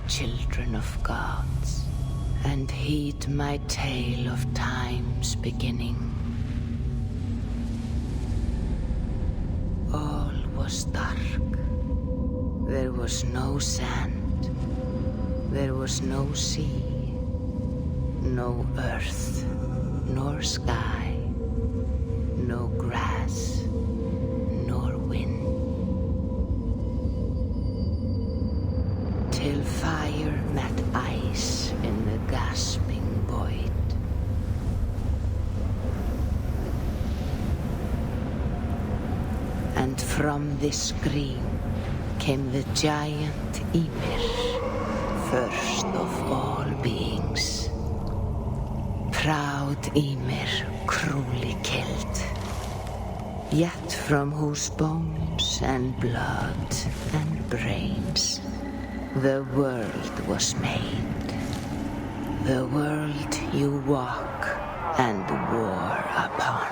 children of gods, and heed my tale of time's beginning. All was dark. There was no sand. There was no sea, no earth, nor sky, no grass, nor wind. Till fire met ice in the gasping void. And from this scream came the giant Ymir, first of all beings. Proud Ymir, cruelly killed, yet from whose bones and blood and brains the world was made. The world you walk and war upon.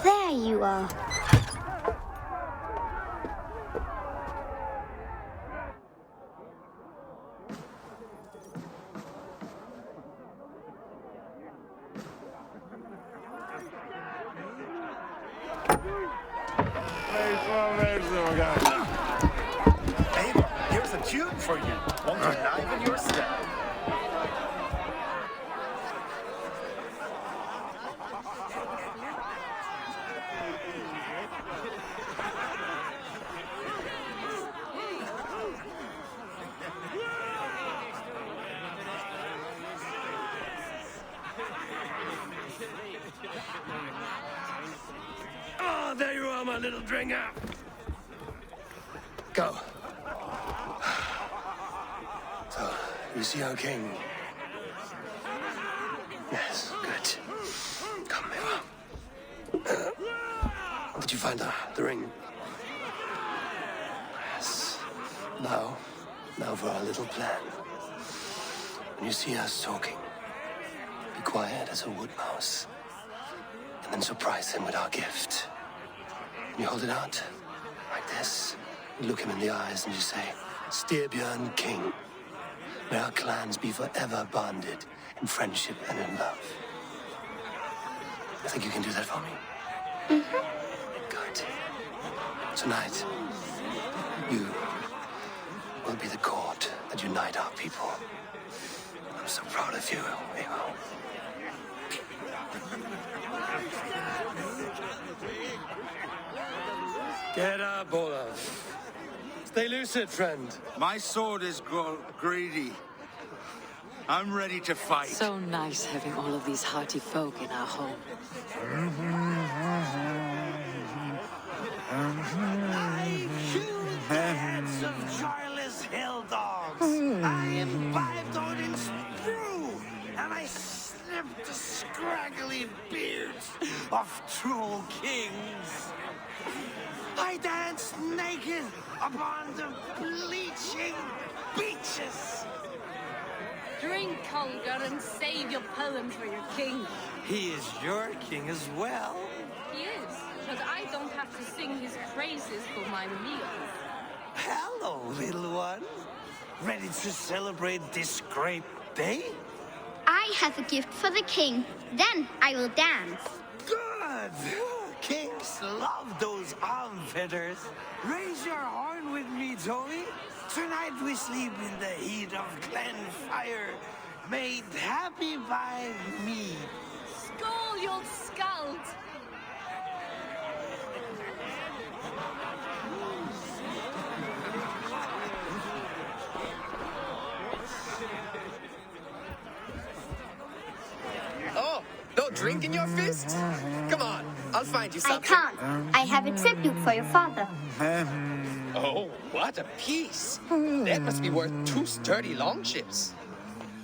There you are. Ava, here's a tune for you. Want to liven your step? Oh, there you are, my little dringer. Go. So, you see our king? Yes, good. Come, Eva. Did you find the ring? Yes. Now for our little plan. When you see us talking, be quiet as a wood mouse. And then surprise him with our gift. You hold it out, like this. You look him in the eyes and you say, Styrbjörn King, may our clans be forever bonded in friendship and in love. I think you can do that for me? Good. Tonight, you will be the cord that unite our people. I'm so proud of you, Eva. Get up, Olaf. Stay lucid, friend. My sword is greedy. I'm ready to fight. So nice having all of these hearty folk in our home. I killed the heads of joyless hill dogs. I imbibed Odin's brew, and I snipped the scraggly beards of troll kings. I danced naked upon the bleaching beaches. Drink, Holger, and save your poem for your king. He is your king as well. He is, but I don't have to sing his praises for my meals. Hello, little one. Ready to celebrate this great day? I have a gift for the king. Then I will dance. Good! Kings love those arm feathers. Raise your horn with me, Tony. Tonight we sleep in the heat of Glen Fire, made happy by me. Skål, you old skald! Oh, no drink in your fist? Come on, I'll find you I something. can't. I have a tribute for your father. Oh, what a piece. That must be worth 2 sturdy longships.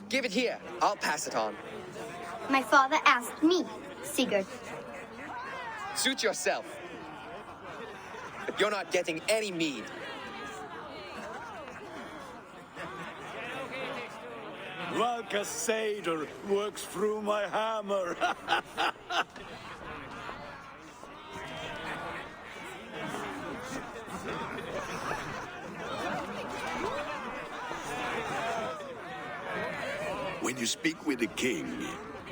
Give it here. I'll pass it on. My father asked me, Sigurd. Suit yourself. But you're not getting any mead. Like a satyr works through my hammer. When you speak with the king,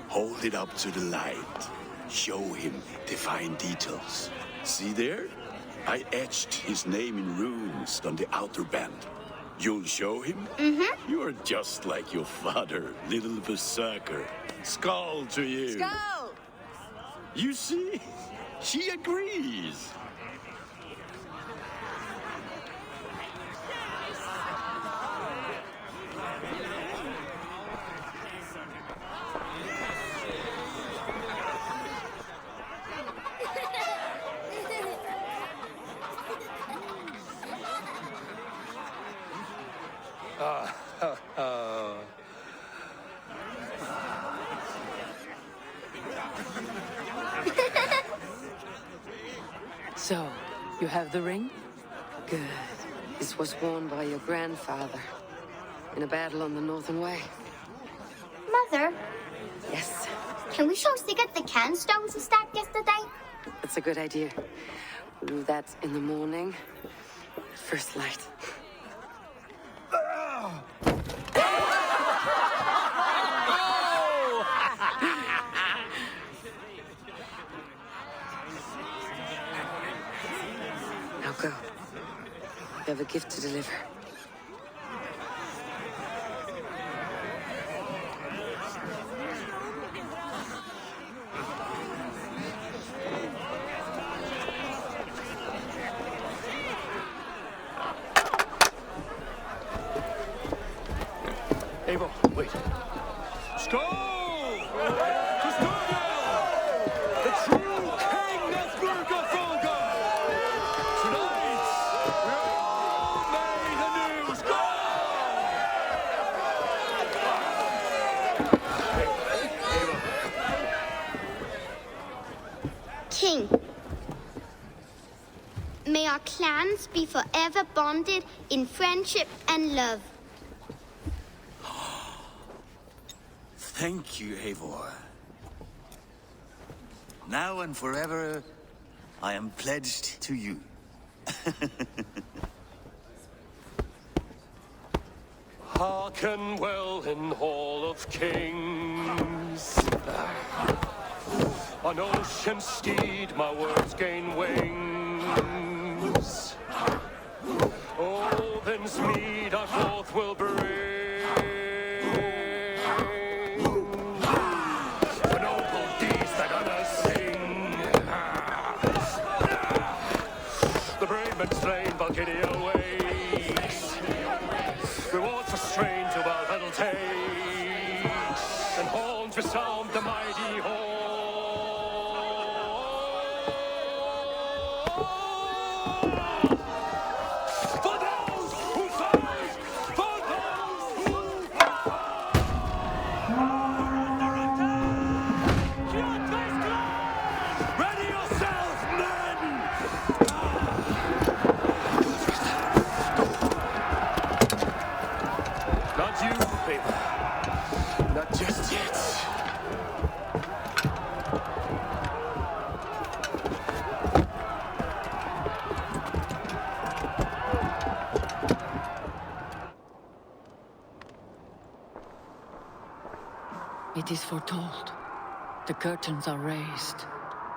hold it up to the light. Show him the fine details. See there? I etched his name in runes on the outer band. You'll show him? Mm-hmm. You're just like your father, little berserker. Skull to you. Skull! You see? She agrees. So, you have the ring? Good. This was worn by your grandfather in a battle on the Northern Way. Mother, Yes, can we show Sigurd the can stones we stacked yesterday? that's a good idea. We'll do that in the morning. First light. Now go. You have a gift to deliver. Eivor, wait. Skål! The true king of Burgerfolga! Tonight, we all made a new skål! King, may our clans be forever bonded in friendship and love. Thank you, Eivor. Now and forever, I am pledged to you. Hearken well in Hall of Kings. On ocean steed, my words gain wings. Odin's mead I forth will bring. For noble deeds that others sing. The brave men slain, Valkyria wakes. Rewards for strain to Valhalla takes. And horns resound the mighty horn. For those who fight! For those who fight! Ready yourselves, men! Not you, baby. Not just yet. It is foretold. The curtains are raised.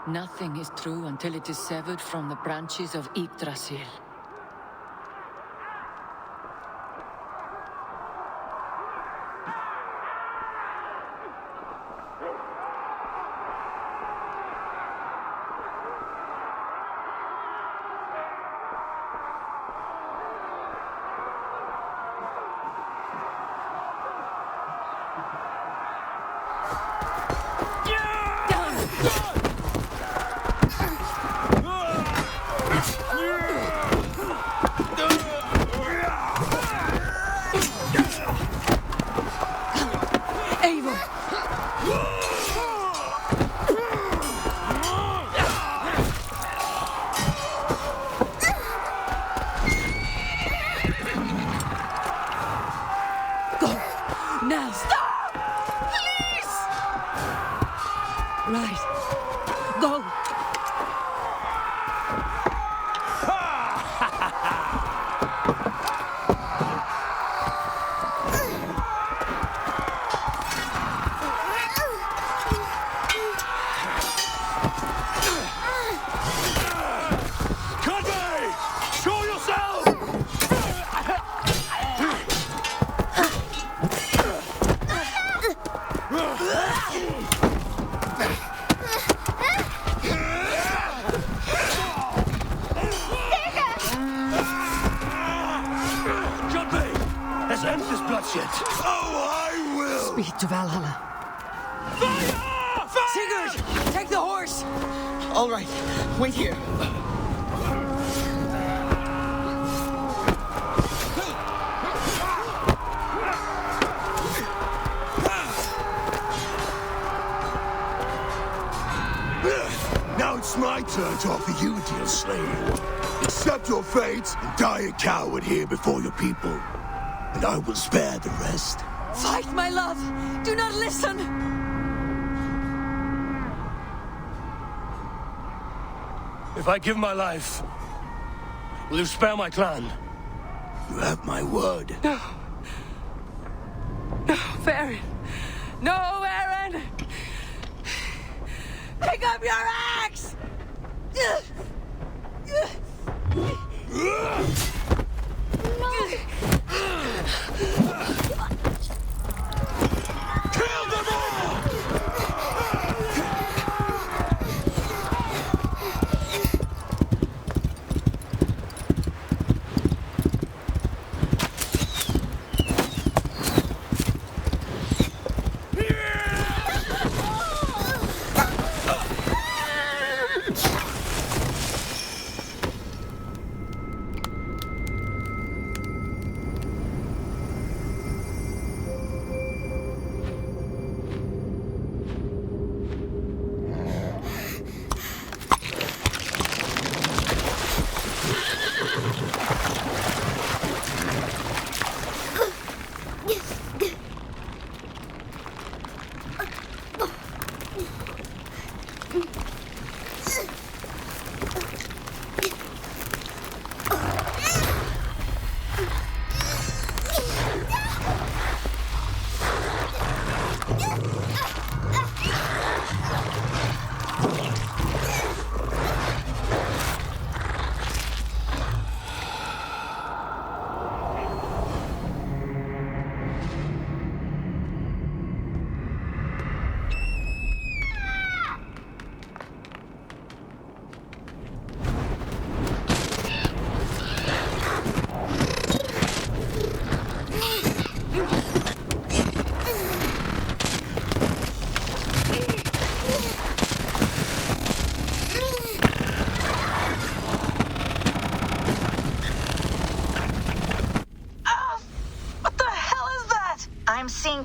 Nothing is true until it is severed from the branches of Yggdrasil. Now stop! Please! Right. Go! Let's end this bloodshed. Oh, I will! Speed to Valhalla. Sigurd, take the horse. All right, wait here. Now it's my turn to offer you, dear slave. Accept your fate and die a coward here before your people, and I will spare the rest. Fight, my love. Do not listen. If I give my life, will you spare my clan? You have my word. No. No, Aaron. No, Aaron. Pick up your axe. Kill them all!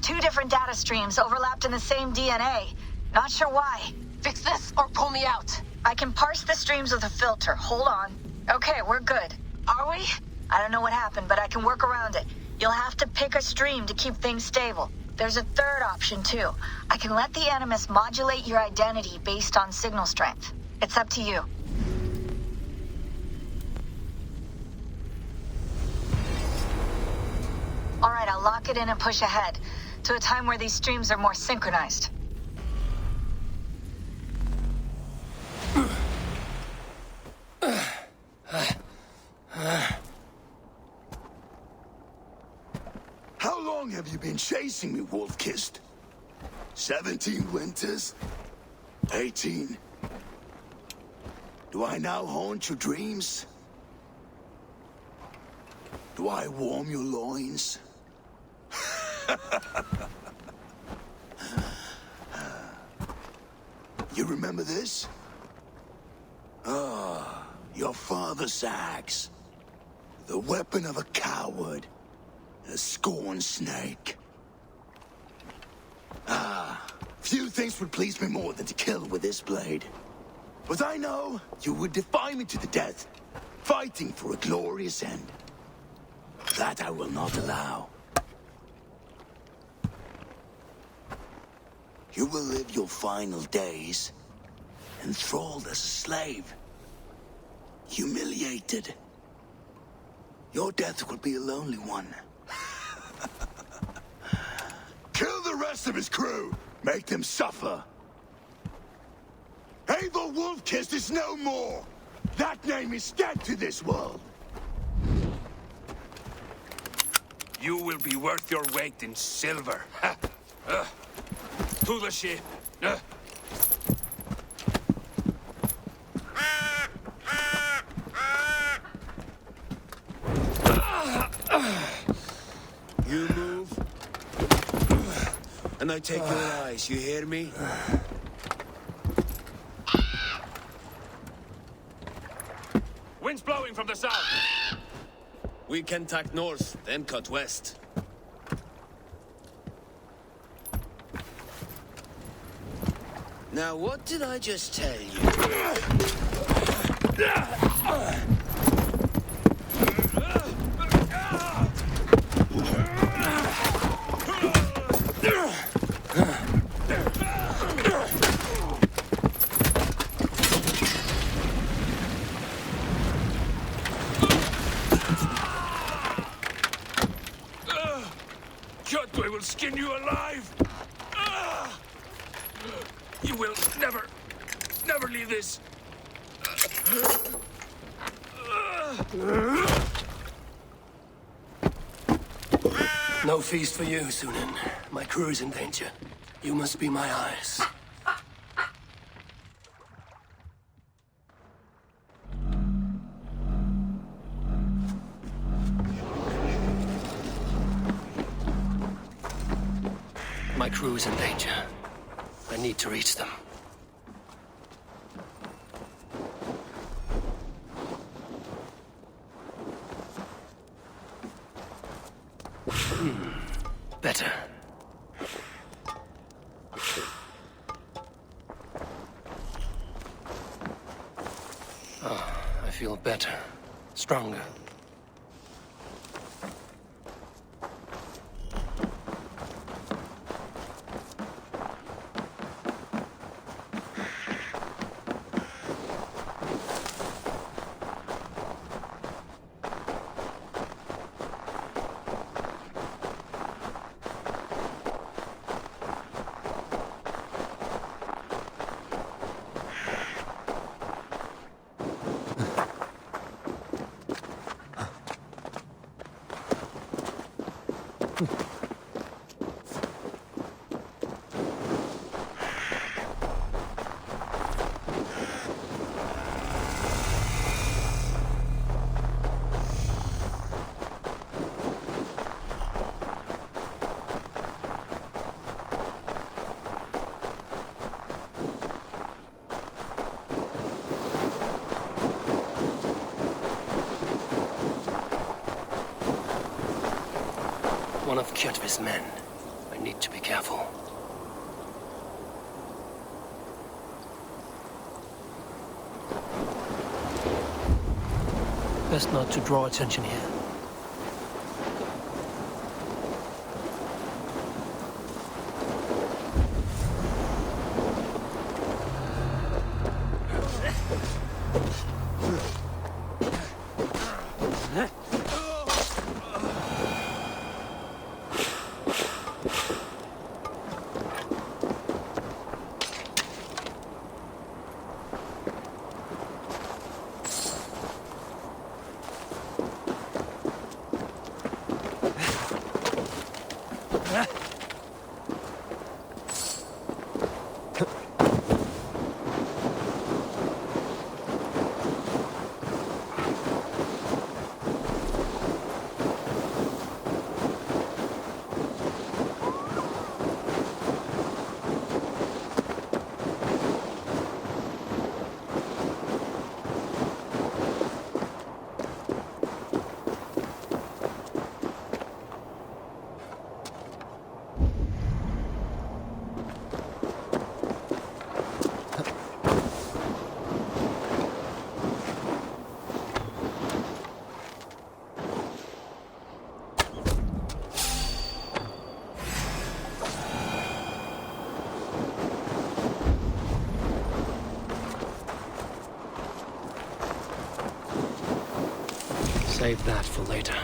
Two different data streams overlapped in the same DNA. Not sure why. Fix this or pull me out. I can parse the streams with a filter. Hold on. Okay, we're good. Are we? I don't know what happened, but I can work around it. You'll have to pick a stream to keep things stable. There's a third option, too. I can let the Animus modulate your identity based on signal strength. It's up to you. All right, I'll lock it in and push ahead to a time where these streams are more synchronized. How long have you been chasing me, Wolf-Kissed? 17 winters? 18? Do I now haunt your dreams? Do I warm your loins? You remember this? Ah, your father's axe. The weapon of a coward. A scorned snake. Ah, few things would please me more than to kill with this blade. But I know you would defy me to the death, fighting for a glorious end. That I will not allow. You will live your final days enthralled as a slave, humiliated. Your death will be a lonely one. Kill the rest of his crew. Make them suffer. Eivor Wolf-Kissed is no more. That name is dead to this world. You will be worth your weight in silver. To the ship. You move, and I take your eyes, you hear me? Wind's blowing from the south. We can tack north, then cut west. Now, what did I just tell you? 쿄트베 will skin you alive. You will never leave this. No feast for you, Sunan. My crew is in danger. You must be my eyes. My crew is in danger. I need to reach them. Better. Oh, I feel better. Stronger. One of Kyotve's men. I need to be careful. Best not to draw attention here. Save that for later.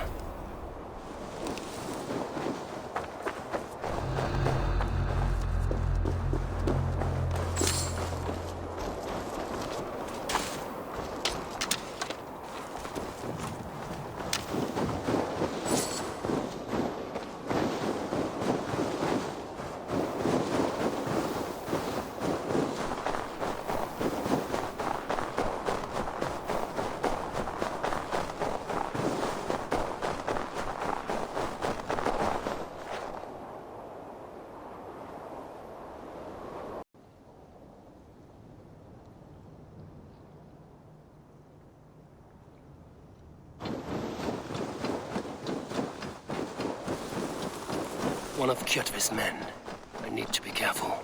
one of Kyotve's men. I need to be careful.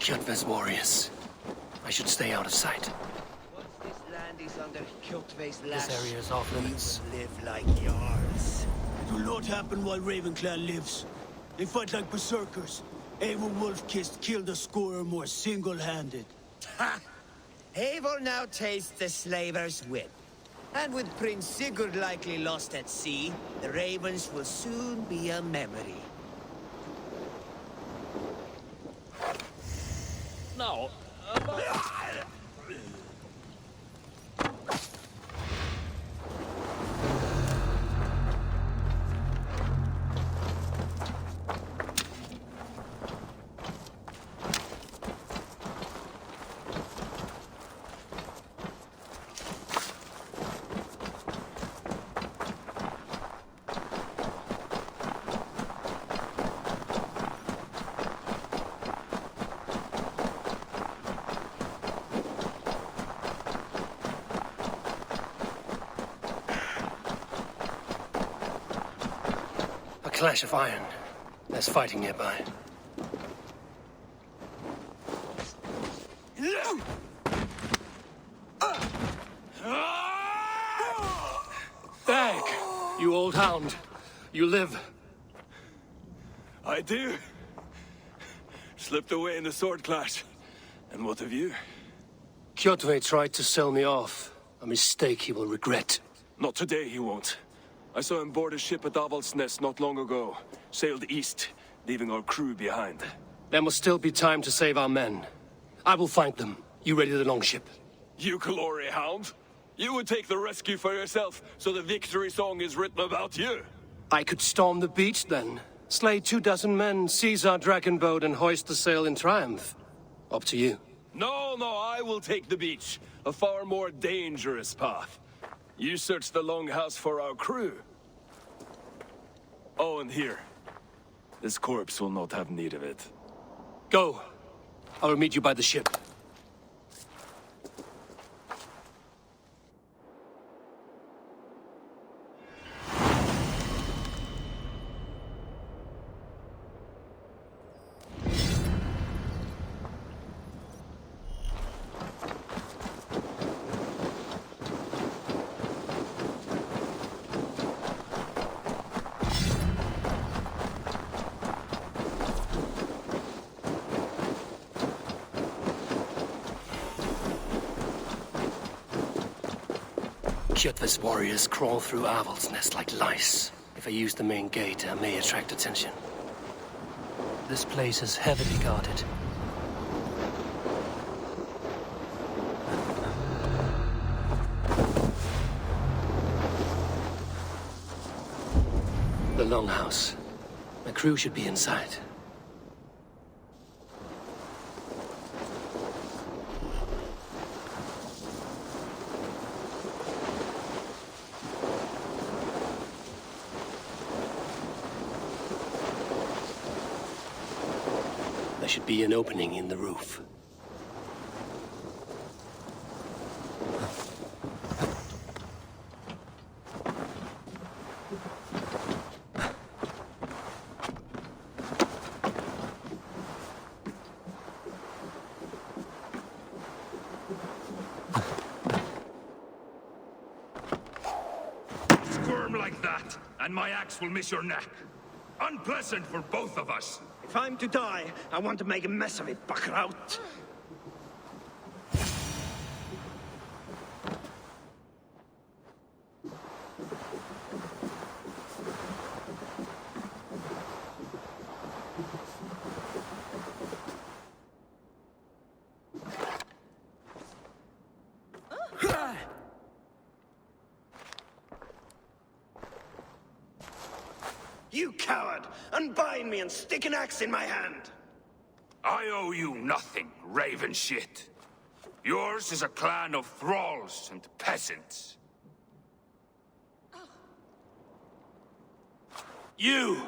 Kyotve's warriors. I should stay out of sight. Once this land is under Kyotve's This area is off limits. live like yours. It will not happen while Raven Clan lives. They fight like berserkers. Eivor Wolf-Kissed killed a score or more single-handed. Ha! Eivor now tastes the slaver's wit. And with Prince Sigurd likely lost at sea, the Ravens will soon be a memory. Now, A clash of iron. There's fighting nearby. Dag, you old hound. You live. I do. Slipped away in the sword clash. And what of you? Kyotve tried to sell me off. A mistake he will regret. Not today, he won't. I saw him board a ship at Avaldsnes not long ago. Sailed east, leaving our crew behind. There must still be time to save our men. I will find them. You ready the longship? You glory hound? You would take the rescue for yourself, so the victory song is written about you. I could storm the beach then. Slay 24 men, seize our dragon boat, and hoist the sail in triumph. Up to you. No, I will take the beach. A far more dangerous path. You search the longhouse for our crew. Oh, and here. This corpse will not have need of it. Go. I will meet you by the ship. Kyotve's warriors crawl through Avaldsnes like lice. If I use the main gate, I may attract attention. This place is heavily guarded. The longhouse. My crew should be inside. There should be an opening in the roof. squirm like that, and my axe will miss your neck. Unpleasant for both of us. If I'm to die, I want to make a mess of it, Bakraut. You coward! Unbind me and stick an axe in my hand! I owe you nothing, raven shit. Yours is a clan of thralls and peasants. You!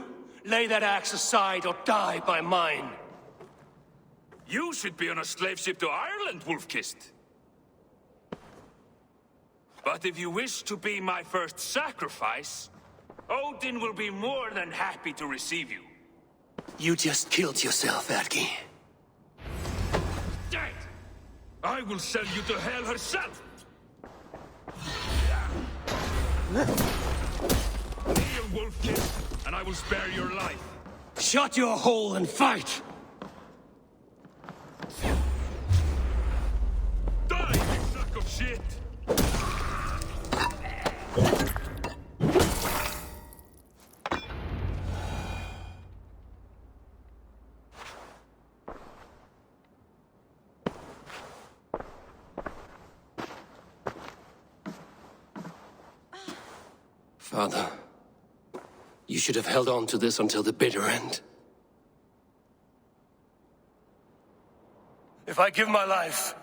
Lay that axe aside or die by mine. You should be on a slave ship to Ireland, Wolf-Kissed. But if you wish to be my first sacrifice, Odin will be more than happy to receive you. You just killed yourself, Atki. Dead! I will send you to hell herself! Kneel, Wolf-Kissed, and I will spare your life. Shut your hole and fight! Die, you sack of shit! Father, you should have held on to this until the bitter end. If I give my life,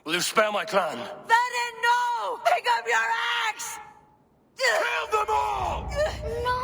will you spare my clan? Venin, no! Pick up your axe! Kill them all! No!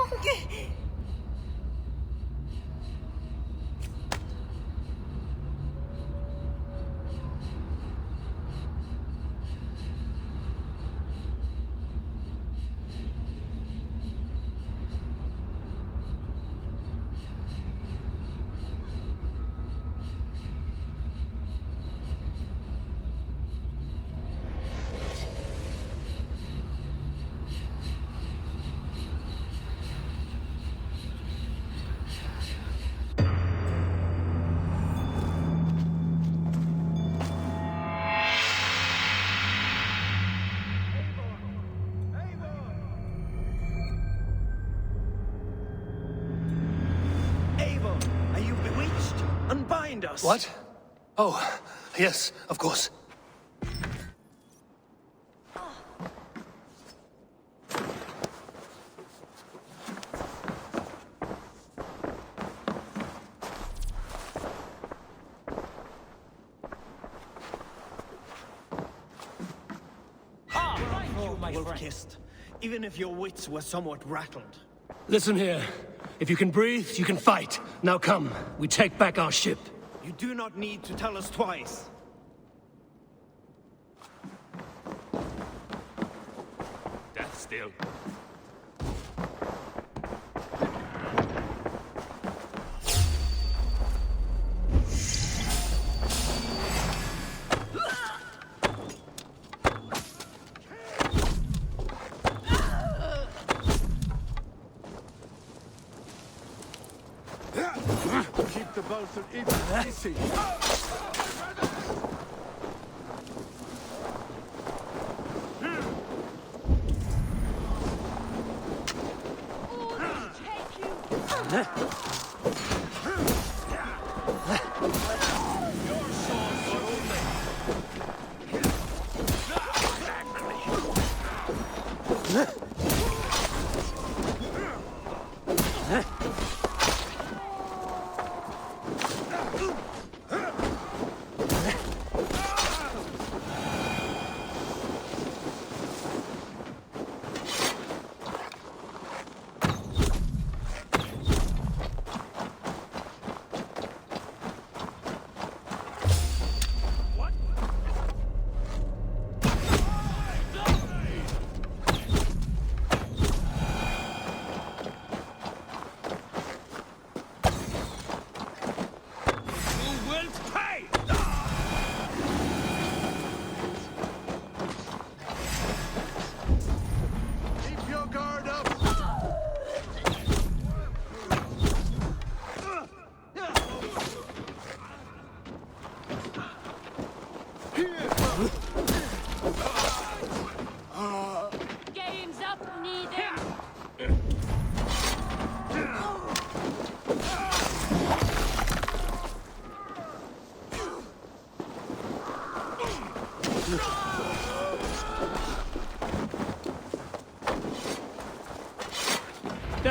Unbind us! What? Oh, yes, of course. Wolf-Kissed, even if your wits were somewhat rattled. Listen here. If you can breathe, you can fight. Now come, we take back our ship. You do not need to tell us twice. Death still. Keep the both of it easy.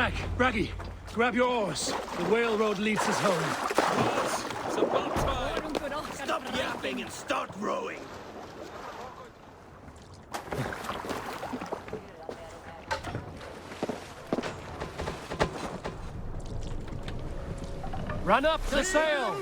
attack. Braggy, grab your oars. The whale road leads us home. It's about time. Stop yapping and start rowing. Run up the sail!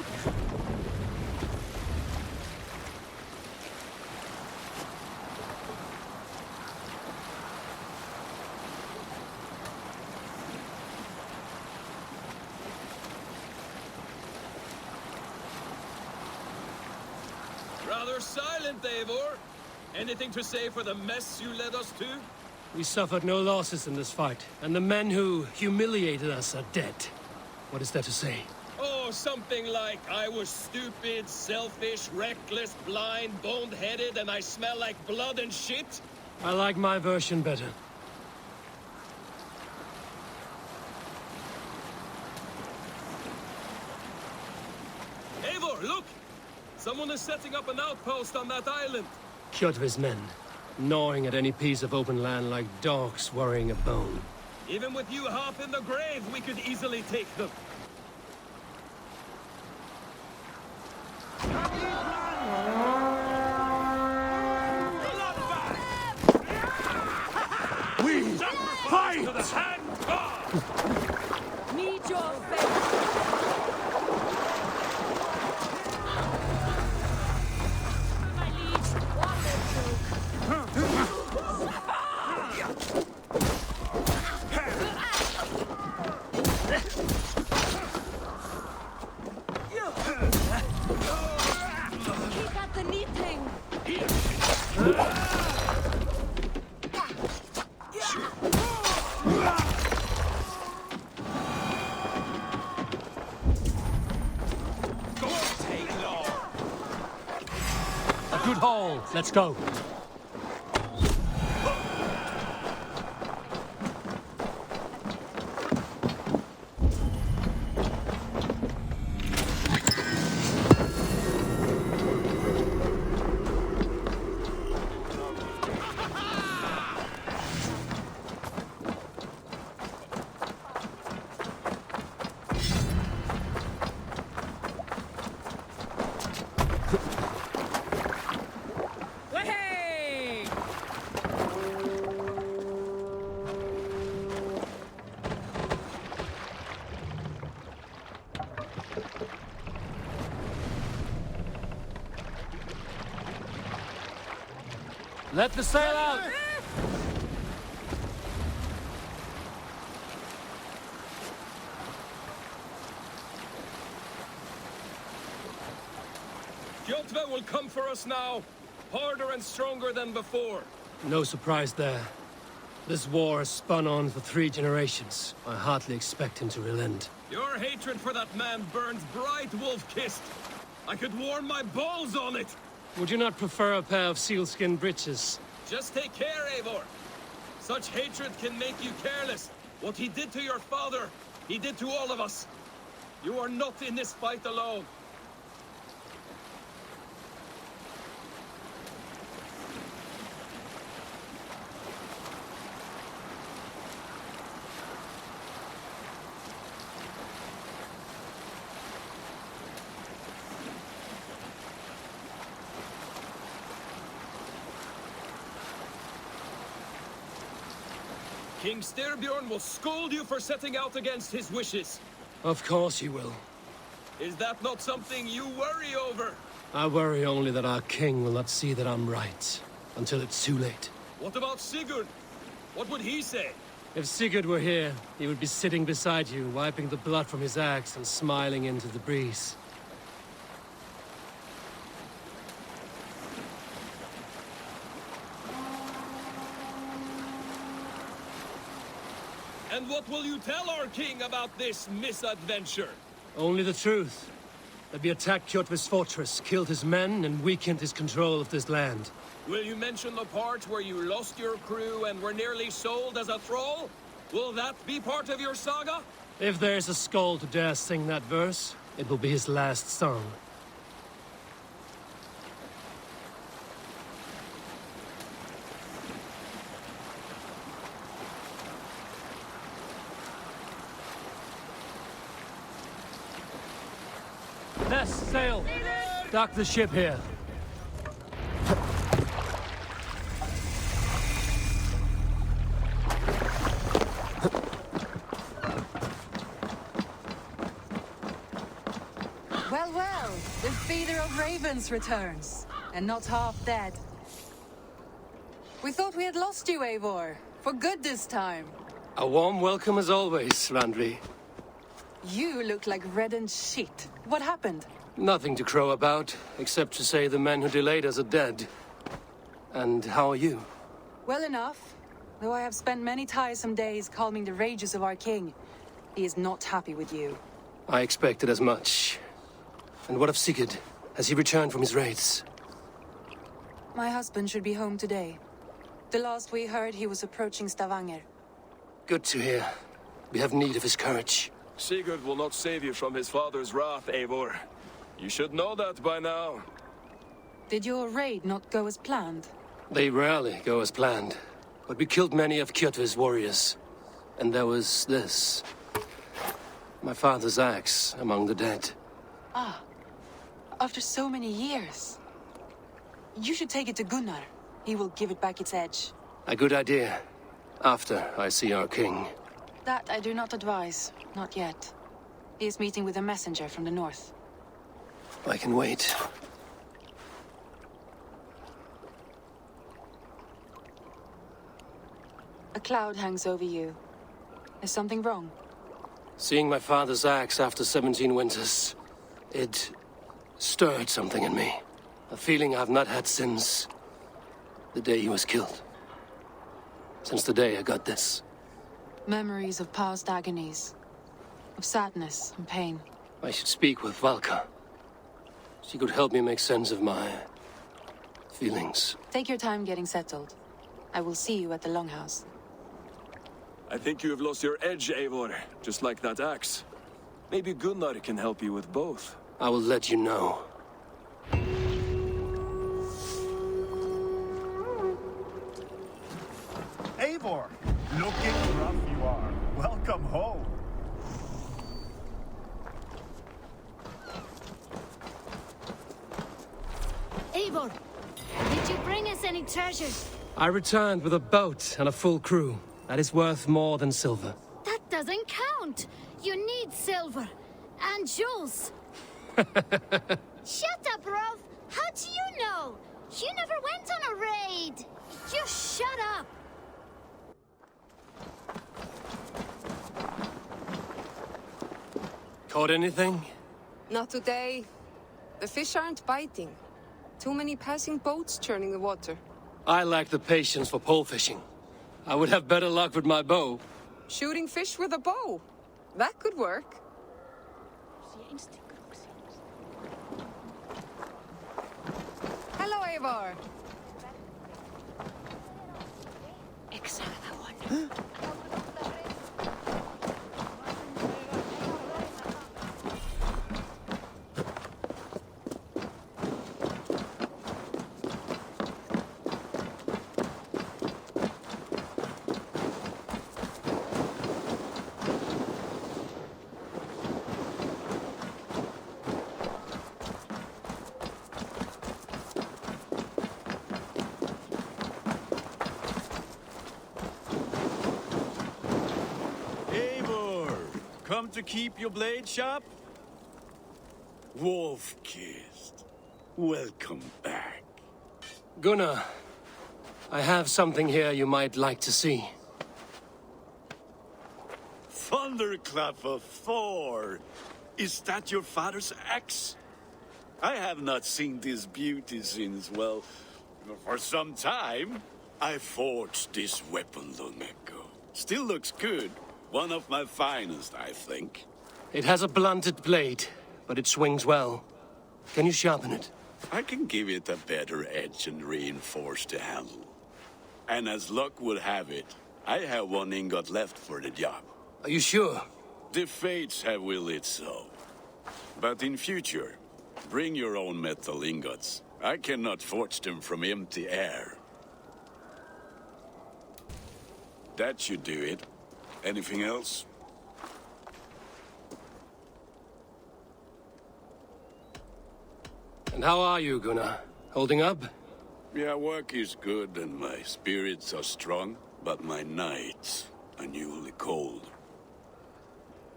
Rather silent, Eivor. Anything to say for the mess you led us to? We suffered no losses in this fight, and the men who humiliated us are dead. What is there to say? Oh, something like, I was stupid, selfish, reckless, blind, bone-headed, and I smell like blood and shit? I like my version better. Eivor, look! Someone is setting up an outpost on that island. 쿄트베's men, gnawing at any piece of open land like dogs worrying a bone. Even with you half in the grave, we could easily take them. We fight! To the hand god! Meet your fate! My liege, keep at the knitting! A good haul. Let's go. Let the sail out! 쿄tbe will come for us now, harder and stronger than before. No surprise there. This war has spun on for 3 generations. I hardly expect him to relent. Your hatred for that man burns bright, wolf-kissed. I could warm my balls on it. Would you not prefer a pair of sealskin breeches? Just take care, Eivor. Such hatred can make you careless. What he did to your father, he did to all of us. You are not in this fight alone. King Styrbjorn will scold you for setting out against his wishes. Of course he will. Is that not something you worry over? I worry only that our king will not see that I'm right, until it's too late. What about Sigurd? What would he say? If Sigurd were here, he would be sitting beside you, wiping the blood from his axe and smiling into the breeze. And what will you tell our king about this misadventure? Only the truth. That we attacked Kyotve's fortress, killed his men, and weakened his control of this land. Will you mention the part where you lost your crew and were nearly sold as a thrall? Will that be part of your saga? If there's a skull to dare sing that verse, it will be his last song. Let's sail. Dock the ship here. Well, well, the feeder of ravens returns, and not half dead. We thought we had lost you, Eivor, for good this time. A warm welcome as always, Randvi. You look like reddened shit. What happened? Nothing to crow about, except to say the men who delayed us are dead. And how are you? Well enough, though I have spent many tiresome days calming the rages of our king. He is not happy with you. I expected as much. And what of Sigurd? Has he returned from his raids? My husband should be home today. The last we heard, he was approaching Stavanger. Good to hear. We have need of his courage. Sigurd will not save you from his father's wrath, Eivor. You should know that by now. Did your raid not go as planned? They rarely go as planned. But we killed many of Ktve's warriors. And there was this. My father's axe among the dead. Ah. After so many years. You should take it to Gunnar. He will give it back its edge. A good idea. After I see our king. That I do not advise. Not yet. He is meeting with a messenger from the north. I can wait. A cloud hangs over you. Is something wrong? Seeing my father's axe after 17 winters, it stirred something in me. A feeling I've not had since the day he was killed. Since the day I got this. Memories of past agonies. Of sadness and pain. I should speak with Valka. She could help me make sense of my feelings. Take your time getting settled. I will see you at the Longhouse. I think you have lost your edge, Eivor, just like that axe. Maybe Gunnar can help you with both. I will let you know. Eivor, looking rough you are. Welcome home. Eivor, did you bring us any treasures? I returned with a boat and a full crew. That is worth more than silver. That doesn't count. You need silver. And jewels. Shut up, Rolf. How do you know? You never went on a raid. You shut up. Caught anything? Not today. The fish aren't biting. Too many passing boats churning the water. I lack the patience for pole fishing. I would have better luck with my bow. Shooting fish with a bow. That could work. Hello, Eivor. Come to keep your blade sharp? Wolf-kissed. Welcome back. Gunnar, I have something here you might like to see. Thunderclap of Thor! Is that your father's axe? I have not seen this beauty since, well, for some time. I forged this weapon long ago. Still looks good. One of my finest, I think. It has a blunted blade, but it swings well. Can you sharpen it? I can give it a better edge and reinforce the handle. And as luck would have it, I have one ingot left for the job. Are you sure? The fates have willed it so. But in future, bring your own metal ingots. I cannot forge them from empty air. That should do it. Anything else? And how are you, Gunnar? Holding up? Yeah, work is good and my spirits are strong, but my nights are newly cold.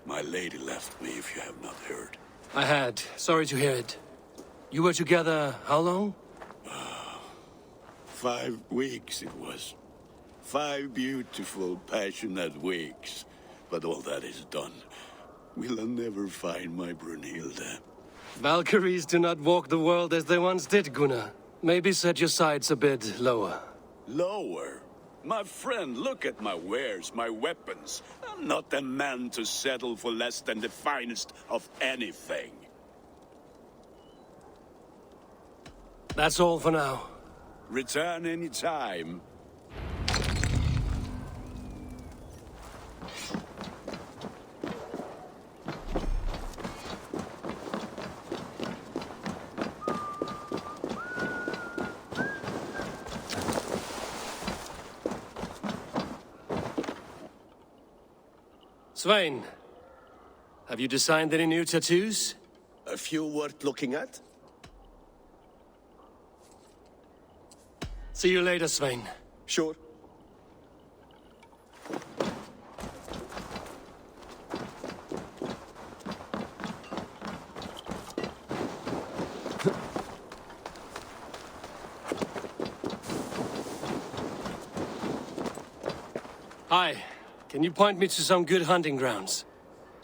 My lady left me, if you have not heard. I had. Sorry to hear it. You were together how long? 5 weeks it was. 5 beautiful, passionate weeks. But all that is done. Will I never find my Brunhilde? Valkyries do not walk the world as they once did, Gunnar. Maybe set your sights a bit lower. Lower? My friend, look at my wares, my weapons. I'm not a man to settle for less than the finest of anything. That's all for now. Return any time. Svein, have you designed any new tattoos? A few worth looking at? See you later, Svein. Sure. Hi. Can you point me to some good hunting grounds?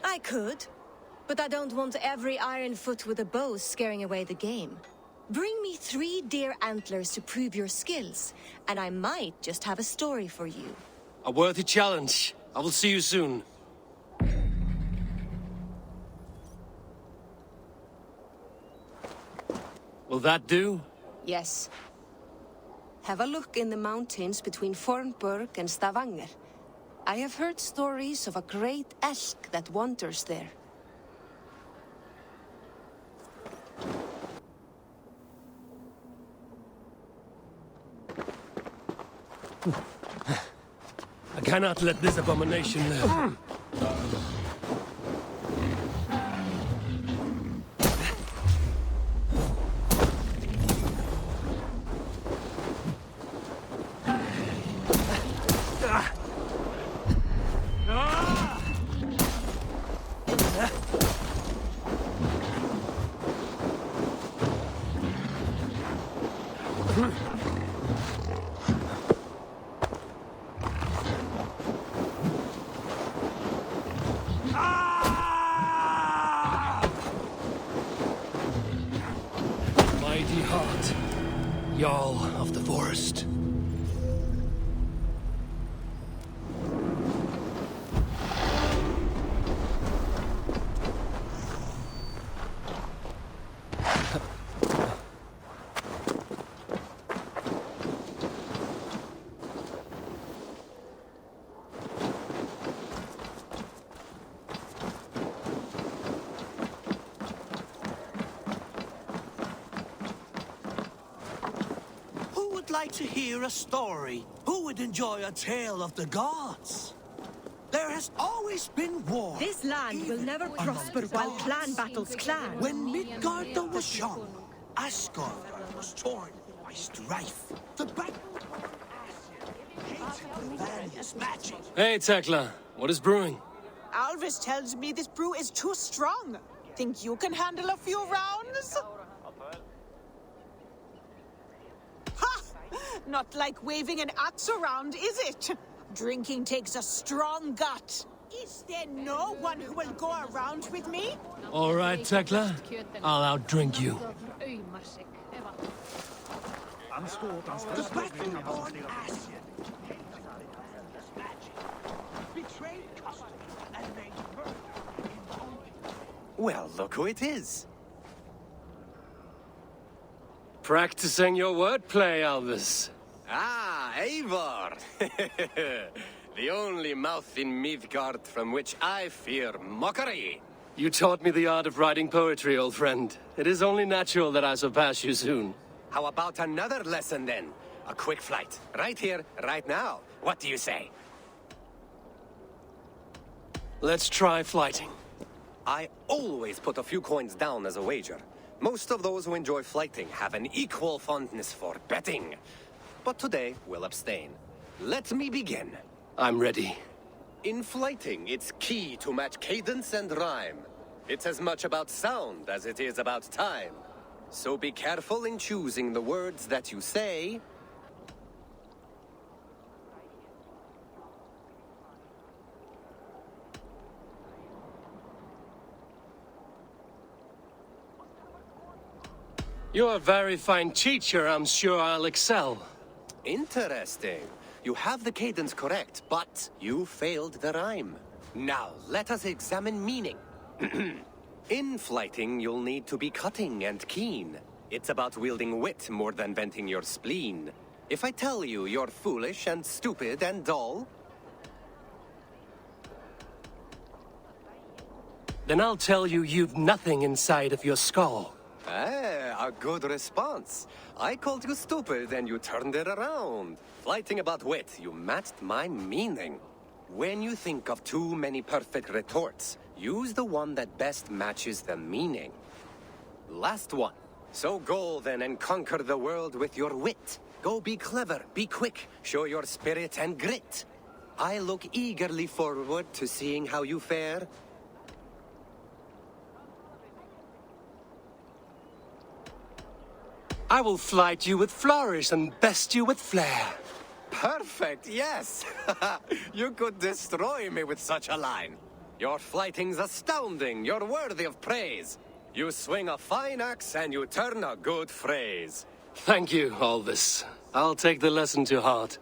I could, but I don't want every Ironfoot with a bow scaring away the game. Bring me 3 deer antlers to prove your skills, and I might just have a story for you. A worthy challenge. I will see you soon. Will that do? Yes. Have a look in the mountains between Fornburg and Stavanger. I have heard stories of a great elk that wanders there. I cannot let this abomination live. Mighty heart, Jarl of the forest. Like to hear a story? Who would enjoy a tale of the gods? There has always been war. This land will never prosper while clan battles clan. When Midgard was young, Asgard was torn by strife. The battle hated magic. Hey, Tekla. What is brewing? Alvis tells me this brew is too strong. Think you can handle a few rounds? Not like waving an axe around, is it? Drinking takes a strong gut. Is there no one who will go around with me? All right, Tekla. I'll outdrink you. The battle-born Asien betrayed custom and made murder. Well, look who it is. Practicing your wordplay, Alvis. Ah, Eivor! The only mouth in Midgard from which I fear mockery. You taught me the art of writing poetry, old friend. It is only natural that I surpass you soon. How about another lesson, then? A quick flight. Right here, right now. What do you say? Let's try flighting. I always put a few coins down as a wager. Most of those who enjoy flighting have an equal fondness for betting. But today, we'll abstain. Let me begin. I'm ready. In flighting, it's key to match cadence and rhyme. It's as much about sound as it is about time. So be careful in choosing the words that you say. You're a very fine teacher. I'm sure I'll excel. Interesting. You have the cadence correct, but you failed the rhyme. Now, let us examine meaning. In flighting, you'll need to be cutting and keen. It's about wielding wit more than venting your spleen. If I tell you you're foolish and stupid and dull, then I'll tell you you've nothing inside of your skull. a good response. I called you stupid and you turned it around. Flighting about wit, you matched my meaning. When you think of too many perfect retorts, use the one that best matches the meaning. Last one. So go then and conquer the world with your wit. Go be clever, be quick, show your spirit and grit. I look eagerly forward to seeing how you fare. I will flight you with flourish and best you with flair. Perfect, yes! You could destroy me with such a line. Your flighting's astounding, you're worthy of praise. You swing a fine axe and you turn a good phrase. Thank you, Alvis. I'll take the lesson to heart.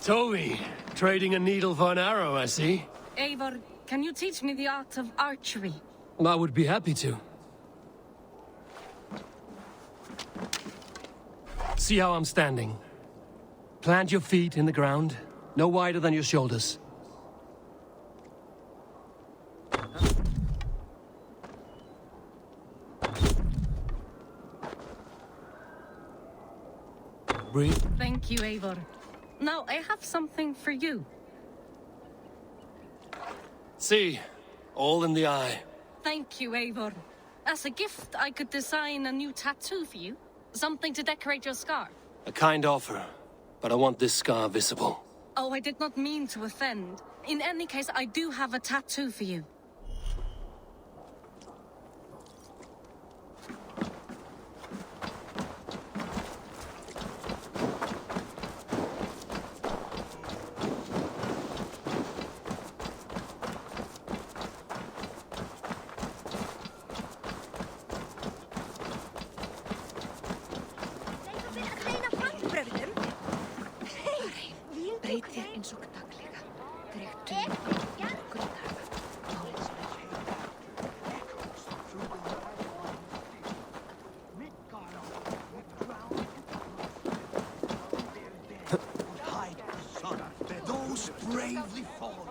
Toby, trading a needle for an arrow, I see. Eivor, can you teach me the art of archery? I would be happy to. See how I'm standing. Plant your feet in the ground, no wider than your shoulders. Breathe. Thank you, Eivor. Now, I have something for you. See, all in the eye. Thank you, Eivor. As a gift, I could design a new tattoo for you. Something to decorate your scar. A kind offer, but I want this scar visible. Oh, I did not mean to offend. In any case, I do have a tattoo for you. Those bravely fallen,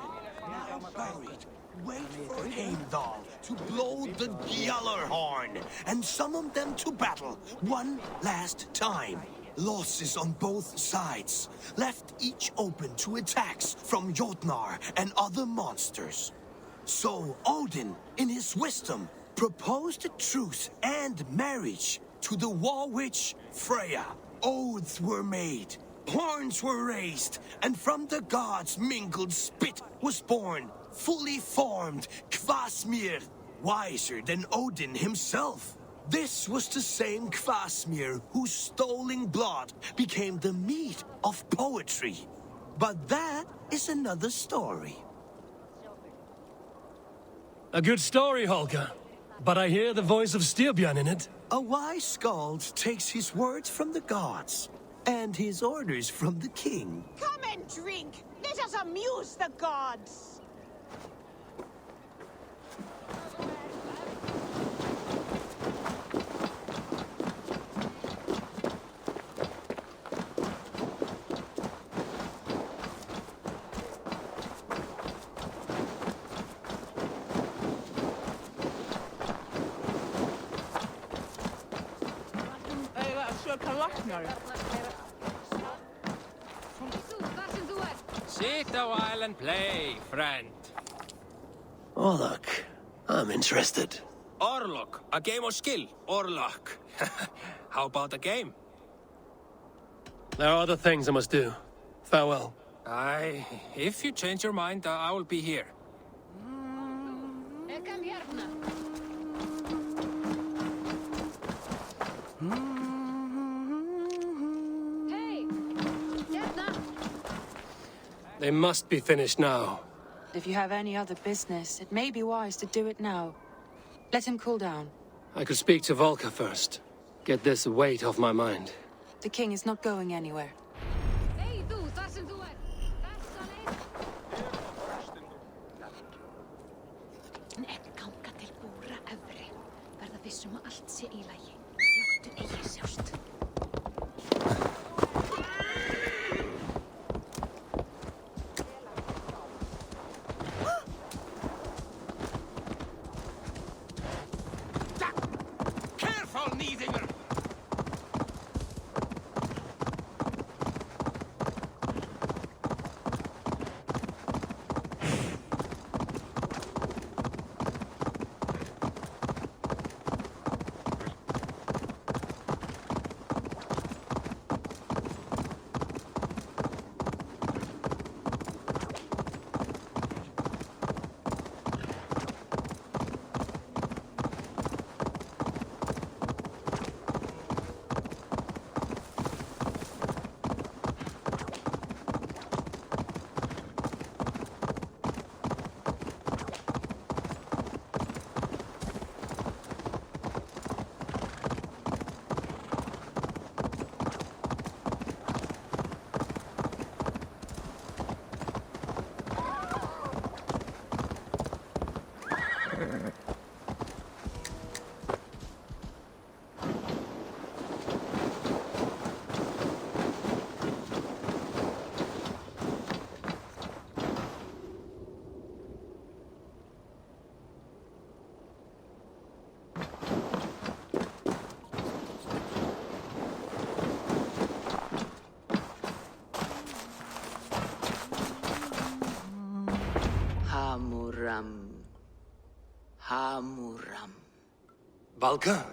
now buried, wait for Heimdall to blow the Gjallar horn and summon them to battle one last time. Losses on both sides left each open to attacks from Jotnar and other monsters. So Odin, in his wisdom, proposed a truce and marriage to the war witch Freya. Oaths were made, horns were raised, and from the gods' mingled spit was born, fully formed, Kvasmir, wiser than Odin himself. This was the same Kvasmir whose stolen blood became the meat of poetry. But that is another story. A good story, Holger. But I hear the voice of Styrbjörn in it. A wise skald takes his words from the gods, and his orders from the king. Come and drink. Let us amuse the gods. Sit a while and play, friend. Oh, look. I'm interested. Or luck. A game of skill. Or luck. How about a game? There are other things I must do. Farewell. Aye, if you change your mind, I will be here. They must be finished now. If you have any other business, it may be wise to do it now. Let him cool down. I could speak to Volker first. Get this weight off my mind. The king is not going anywhere. Ganga til búra efri. Verða vissum að allt sé í lagi. Láttu eigi sjást. Careful, Niedinger! Hamuram. Valka?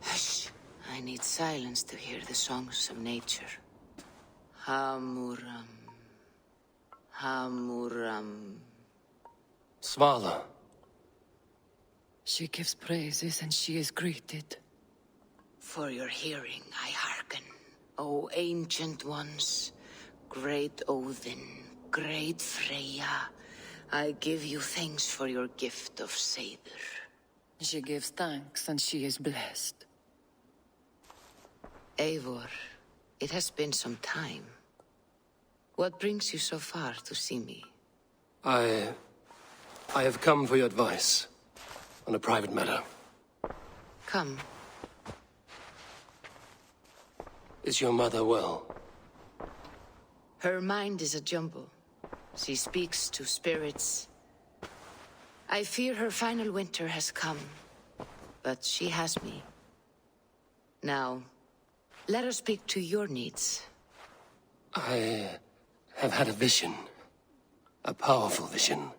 Hush. I need silence to hear the songs of nature. Hamuram. Hamuram. Svala. She gives praises and she is greeted. For your hearing I hearken, O ancient ones, great Odin, great Freya. I give you thanks for your gift of Seiður. She gives thanks and she is blessed. Eivor, it has been some time. What brings you so far to see me? I have come for your advice on a private matter. Come. Is your mother well? Her mind is a jumble. She speaks to spirits. I fear her final winter has come, but she has me. Now, let her speak to your needs. I have had a vision. A powerful vision.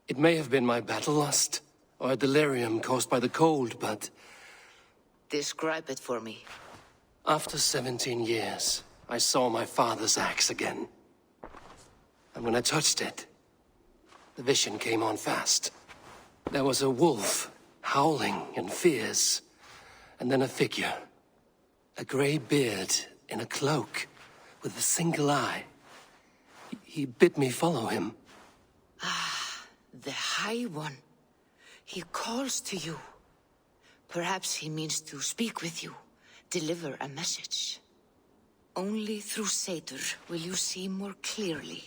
It may have been my battle lust, or a delirium caused by the cold, but... Describe it for me. After 17 years, I saw my father's axe again. And when I touched it, the vision came on fast. There was a wolf, howling and fierce, and then a figure. A grey beard in a cloak, with a single eye. He bid me follow him. Ah, the High One. He calls to you. Perhaps he means to speak with you, deliver a message. Only through Seiður will you see more clearly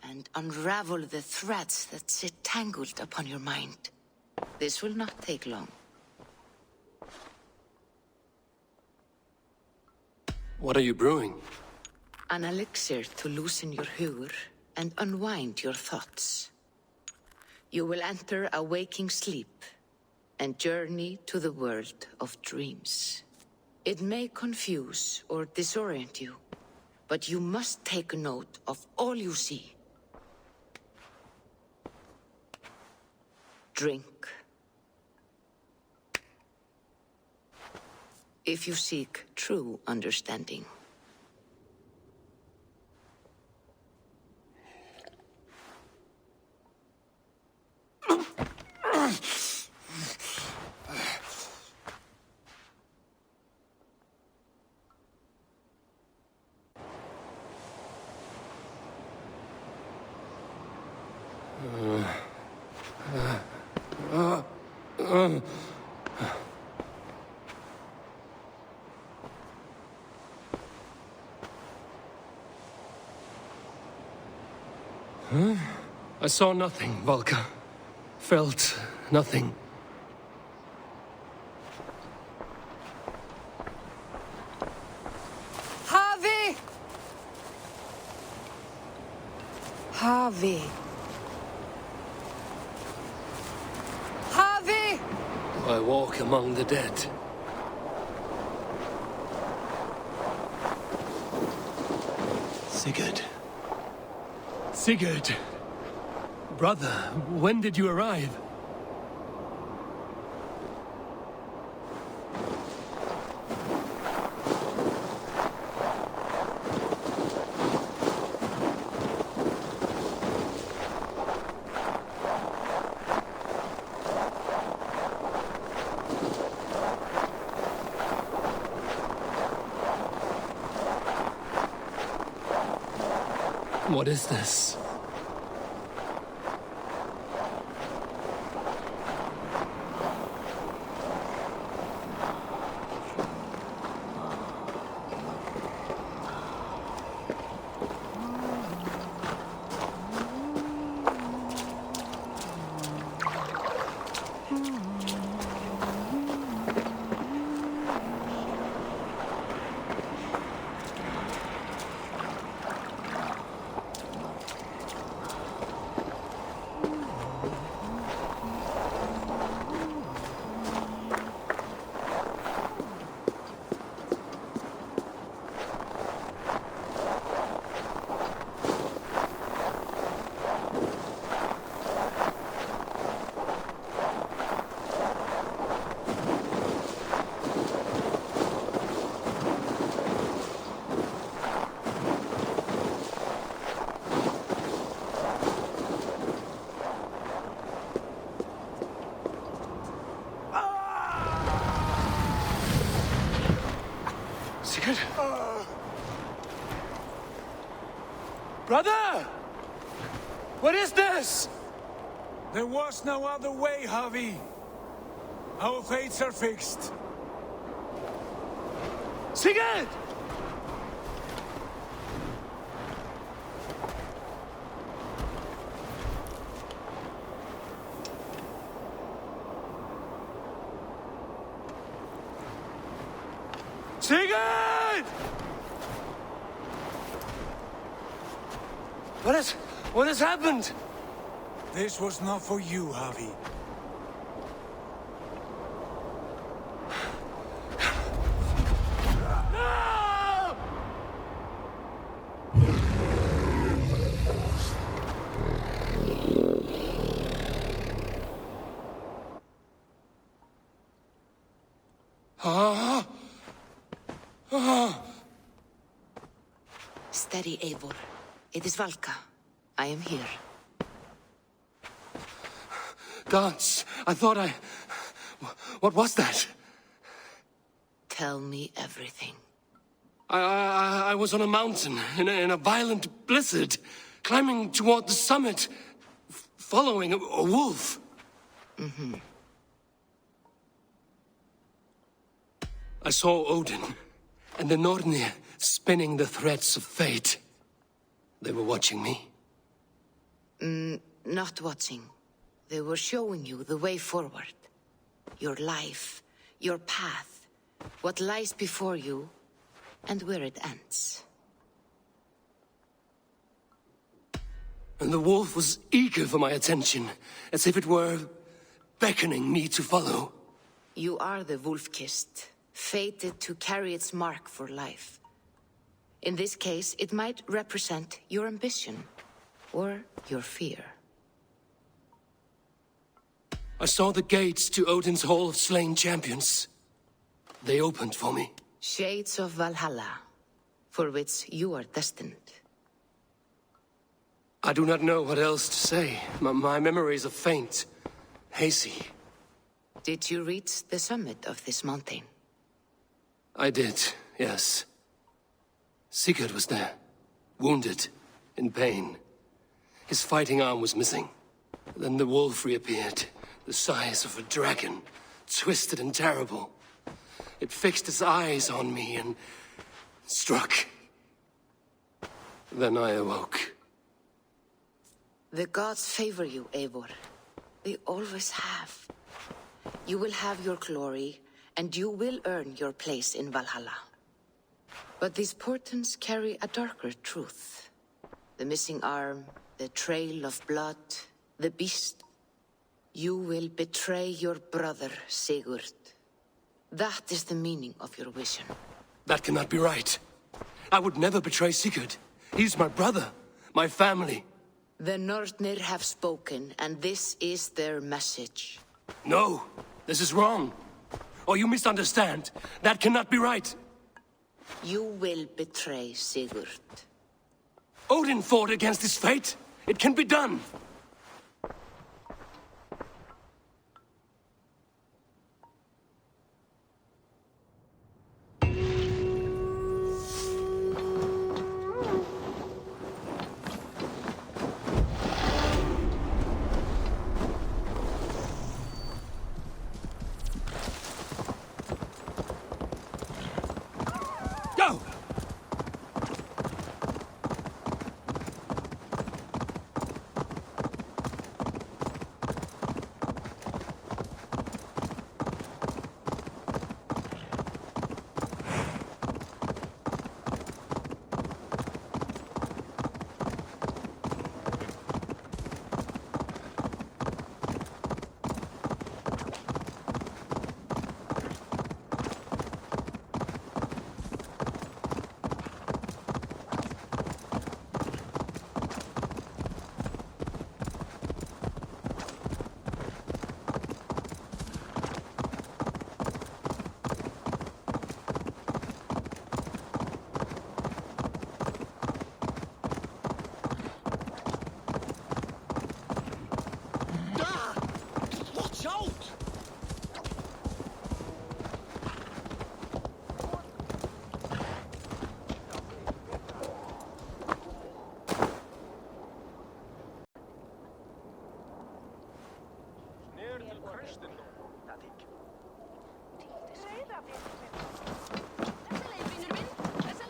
and unravel the threads that sit tangled upon your mind. This will not take long. What are you brewing? An elixir to loosen your hugur and unwind your thoughts. You will enter a waking sleep and journey to the world of dreams. It may confuse or disorient you, But you must take note of all you see. Drink. If you seek true understanding. I saw nothing, Valka. Felt nothing. Havi! Havi. Havi! I walk among the dead. Sigurd. Sigurd! Brother, when did you arrive? What is this? Sigurd? Brother! What is this? There was no other way, Javi. Our fates are fixed. Sigurd! Sigurd! What has happened? This was not for you, Javi. No! Steady, Eivor. It is Valka. I am here. Gods, I thought What was that? Tell me everything. I was on a mountain in a violent blizzard, climbing toward the summit, following a wolf. Mm-hmm. I saw Odin and the Nornir spinning the threads of fate. They were watching me. Not watching. They were showing you the way forward. Your life, your path, what lies before you, and where it ends. And the wolf was eager for my attention, as if it were beckoning me to follow. You are the wolf-kissed, fated to carry its mark for life. In this case, it might represent your ambition or your fear. I saw the gates to Odin's Hall of Slain Champions. They opened for me. Shades of Valhalla, for which you are destined. I do not know what else to say. My memories are faint, hazy. Did you reach the summit of this mountain? I did, yes. Sigurd was there, wounded, in pain. His fighting arm was missing. Then the wolf reappeared, the size of a dragon, twisted and terrible. It fixed its eyes on me and struck. Then I awoke. The gods favor you, Eivor. They always have. You will have your glory, and you will earn your place in Valhalla. But these portents carry a darker truth. The missing arm, the trail of blood, the beast. You will betray your brother, Sigurd. That is the meaning of your vision. That cannot be right. I would never betray Sigurd. He's my brother, my family. The Nornir have spoken, and this is their message. No, this is wrong. Or you misunderstand. That cannot be right. You will betray Sigurd. Odin fought against his fate. It can be done.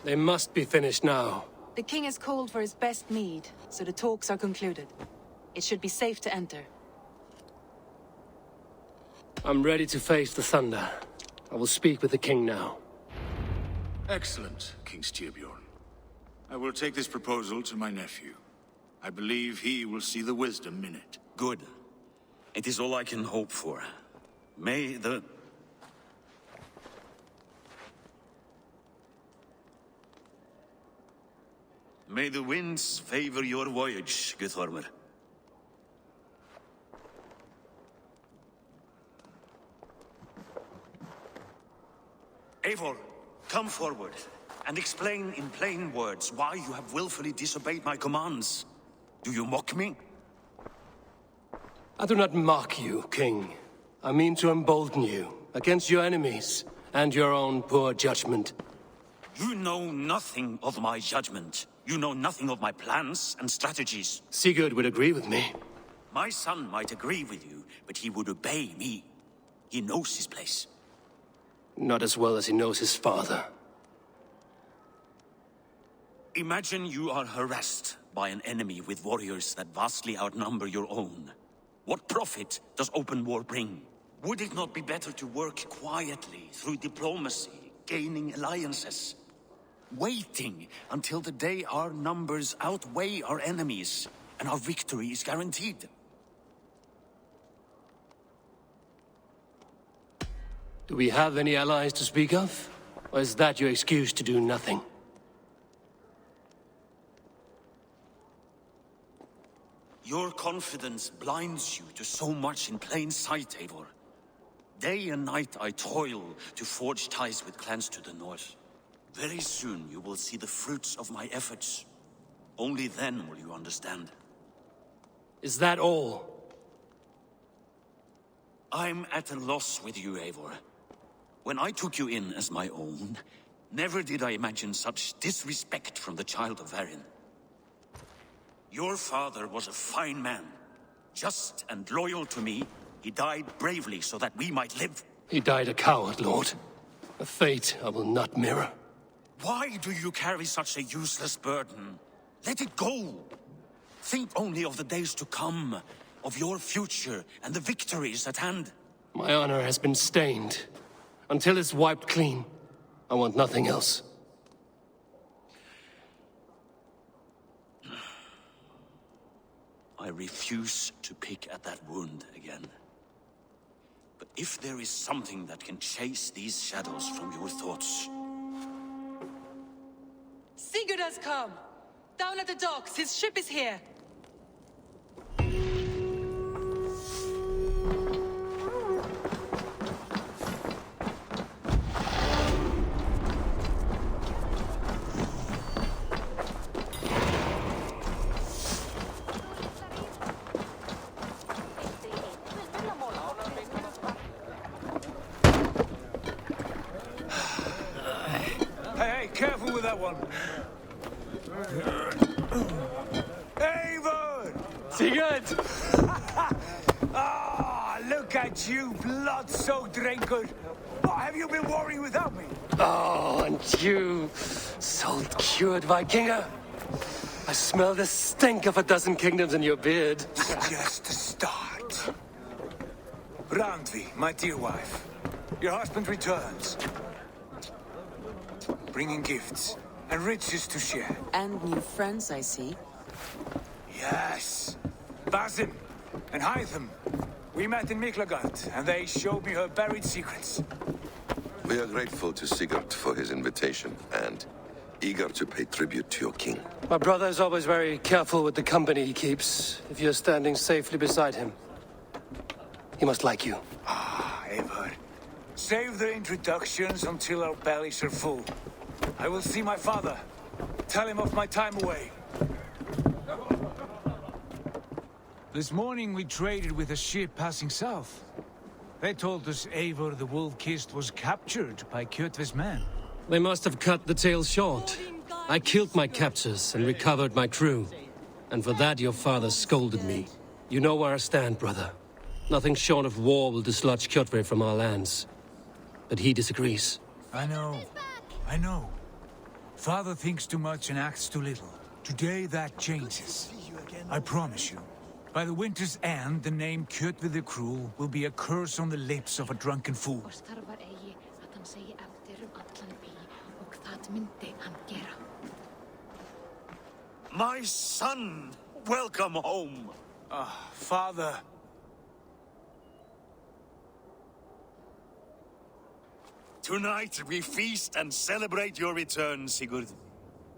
They must be finished now. The king has called for his best mead, so the talks are concluded. It should be safe to enter. I'm ready to face the thunder. I will speak with the king now. Excellent, King Styrbjorn. I will take this proposal to my nephew. I believe he will see the wisdom in it. Good. It is all I can hope for. May the winds favor your voyage, Guthormr. Eivor, come forward and explain in plain words why you have willfully disobeyed my commands. Do you mock me? I do not mock you, King. I mean to embolden you against your enemies and your own poor judgment. You know nothing of my judgment. You know nothing of my plans and strategies. Sigurd would agree with me. My son might agree with you, but he would obey me. He knows his place. Not as well as he knows his father. Imagine you are harassed by an enemy with warriors that vastly outnumber your own. What profit does open war bring? Would it not be better to work quietly through diplomacy, gaining alliances? Waiting until the day our numbers outweigh our enemies and our victory is guaranteed. Do we have any allies to speak of? Or is that your excuse to do nothing? Your confidence blinds you to so much in plain sight, Eivor. Day and night I toil to forge ties with clans to the north. Very soon you will see the fruits of my efforts. Only then will you understand. Is that all? I'm at a loss with you, Eivor. When I took you in as my own, never did I imagine such disrespect from the child of Varin. Your father was a fine man. Just and loyal to me, he died bravely so that we might live. He died a coward, Lord. A fate I will not mirror. Why do you carry such a useless burden? Let it go. Think only of the days to come, of your future and the victories at hand. My honor has been stained. Until it's wiped clean, I want nothing else. I refuse to pick at that wound again. But if there is something that can chase these shadows from your thoughts... Sigurd has come! Down at the docks, his ship is here! Hey, careful with that one. Eivor! Sigurd! Ah, look at you, blood-soaked raincoat. What have you been worrying without me? Oh, and you, salt-cured Vikinger. I smell the stink of a dozen kingdoms in your beard. Just a start. Randvi, my dear wife, your husband returns. Bringing gifts and riches to share. And new friends, I see. Yes. Basim and Hytham. We met in Miklagard, and they showed me her buried secrets. We are grateful to Sigurd for his invitation, and eager to pay tribute to your king. My brother is always very careful with the company he keeps. If you're standing safely beside him, he must like you. Ah, Eivor. Save the introductions until our bellies are full. I will see my father. Tell him of my time away. This morning we traded with a ship passing south. They told us Eivor the Wolf-Kissed was captured by Ktve's men. They must have cut the tale short. I killed my captors and recovered my crew. And for that your father scolded me. You know where I stand, brother. Nothing short of war will dislodge Ktve from our lands. But he disagrees. I know. I know. Father thinks too much and acts too little. Today that changes. I promise you. By the winter's end, the name Ktve the Cruel will be a curse on the lips of a drunken fool. My son! Welcome home! Father. Tonight we feast and celebrate your return, Sigurd.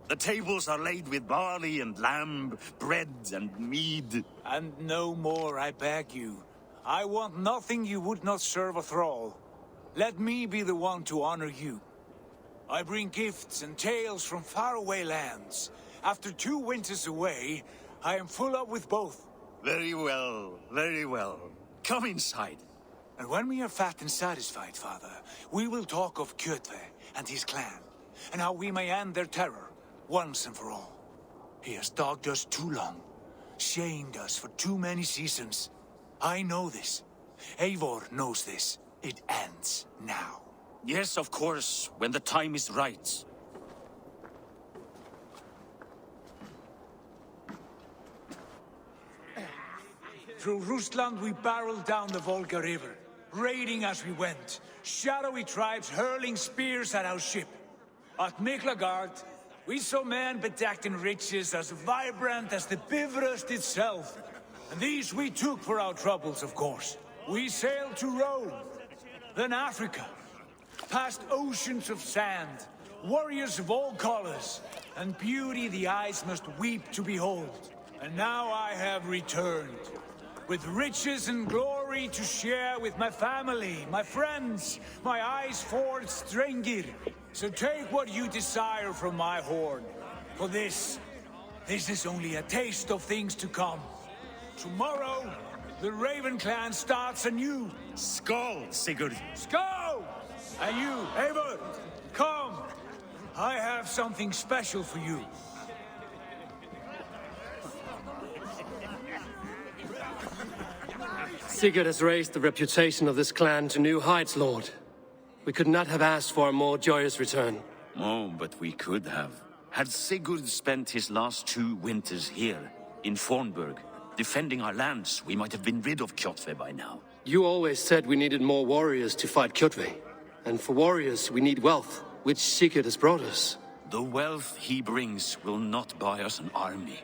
The tables are laid with barley and lamb, bread and mead. And no more, I beg you. I want nothing you would not serve a thrall. Let me be the one to honor you. I bring gifts and tales from faraway lands. After 2 winters away, I am full up with both. Very well, very well. Come inside. And when we are fat and satisfied, Father, we will talk of Ktve and his clan, and how we may end their terror, once and for all. He has dogged us too long, shamed us for too many seasons. I know this. Eivor knows this. It ends now. Yes, of course, when the time is right. Through Rusland we barreled down the Volga River, raiding as we went, shadowy tribes hurling spears at our ship. At Miklagard, we saw men bedecked in riches as vibrant as the Bifrost itself. And these we took for our troubles, of course. We sailed to Rome, then Africa, past oceans of sand, warriors of all colors, and beauty the eyes must weep to behold. And now I have returned, with riches and glory to share with my family, my friends, my eyes-forged Strengir. So take what you desire from my horn. For this is only a taste of things to come. Tomorrow, the Raven clan starts anew. Skål, Sigurd! Skål! And you, Eivor, come! I have something special for you. Sigurd has raised the reputation of this clan to new heights, Lord. We could not have asked for a more joyous return. Oh, but we could have. Had Sigurd spent his last 2 winters here, in Fornburg, defending our lands, we might have been rid of Kyotve by now. You always said we needed more warriors to fight Kyotve. And for warriors, we need wealth, which Sigurd has brought us. The wealth he brings will not buy us an army.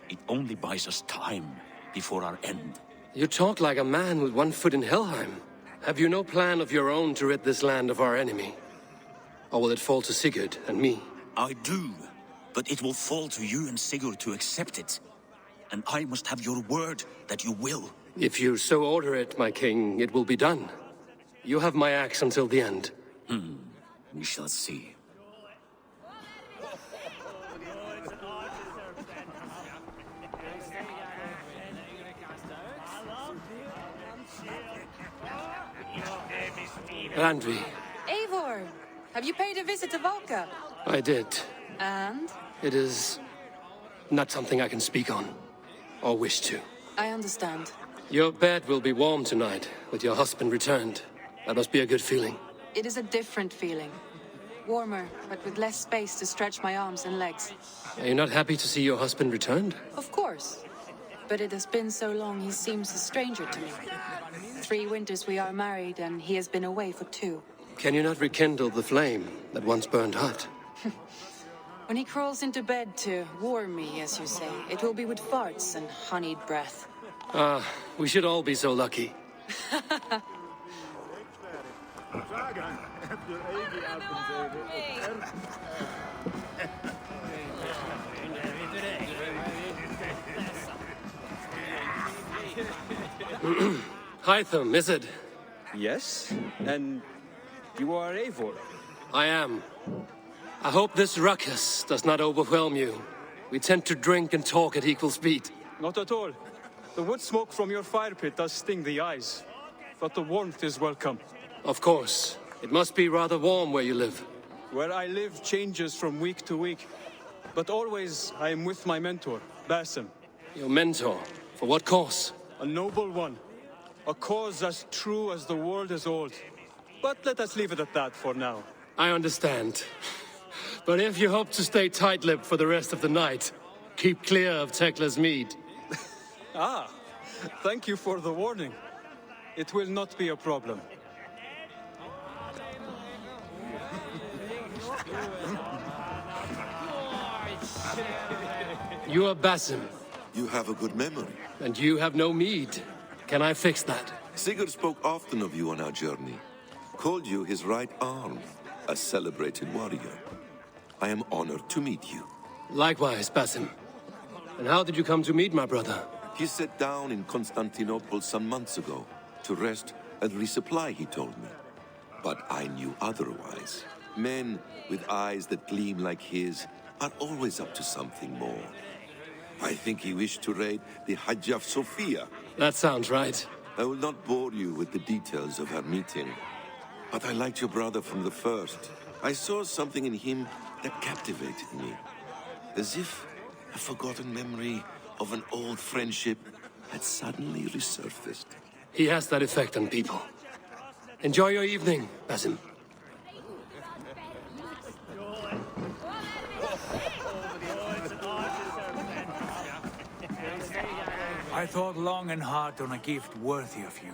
It only buys us time before our end. You talk like a man with one foot in Helheim. Have you no plan of your own to rid this land of our enemy? Or will it fall to Sigurd and me? I do, but it will fall to you and Sigurd to accept it. And I must have your word that you will. If you so order it, my king, it will be done. You have my axe until the end. We shall see. Randvi, Eivor, have you paid a visit to Valka? I did. And? It is not something I can speak on, or wish to. I understand. Your bed will be warm tonight, with your husband returned. That must be a good feeling. It is a different feeling. Warmer, but with less space to stretch my arms and legs. Are you not happy to see your husband returned? Of course. But it has been so long he seems a stranger to me. 3 winters we are married, and he has been away for 2. Can you not rekindle the flame that once burned hot? When he crawls into bed to warm me, as you say, it will be with farts and honeyed breath. Ah, we should all be so lucky. Hytham, is it? Yes, and you are Eivor? I am. I hope this ruckus does not overwhelm you. We tend to drink and talk at equal speed. Not at all. The wood smoke from your fire pit does sting the eyes, but the warmth is welcome. Of course. It must be rather warm where you live. Where I live changes from week to week, but always I am with my mentor, Basim. Your mentor? For what cause? A noble one. A cause as true as the world is old. But let us leave it at that for now. I understand. But if you hope to stay tight-lipped for the rest of the night, keep clear of Tekla's mead. Ah, thank you for the warning. It will not be a problem. You are Basim. You have a good memory. And you have no mead. Can I fix that? Sigurd spoke often of you on our journey. Called you his right arm, a celebrated warrior. I am honored to meet you. Likewise, Basim. And how did you come to meet my brother? He sat down in Constantinople some months ago to rest and resupply, he told me. But I knew otherwise. Men with eyes that gleam like his are always up to something more. I think he wished to raid the Hagia Sophia. That sounds right. I will not bore you with the details of our meeting. But I liked your brother from the first. I saw something in him that captivated me. As if a forgotten memory of an old friendship had suddenly resurfaced. He has that effect on people. Enjoy your evening, Basim. I thought long and hard on a gift worthy of you.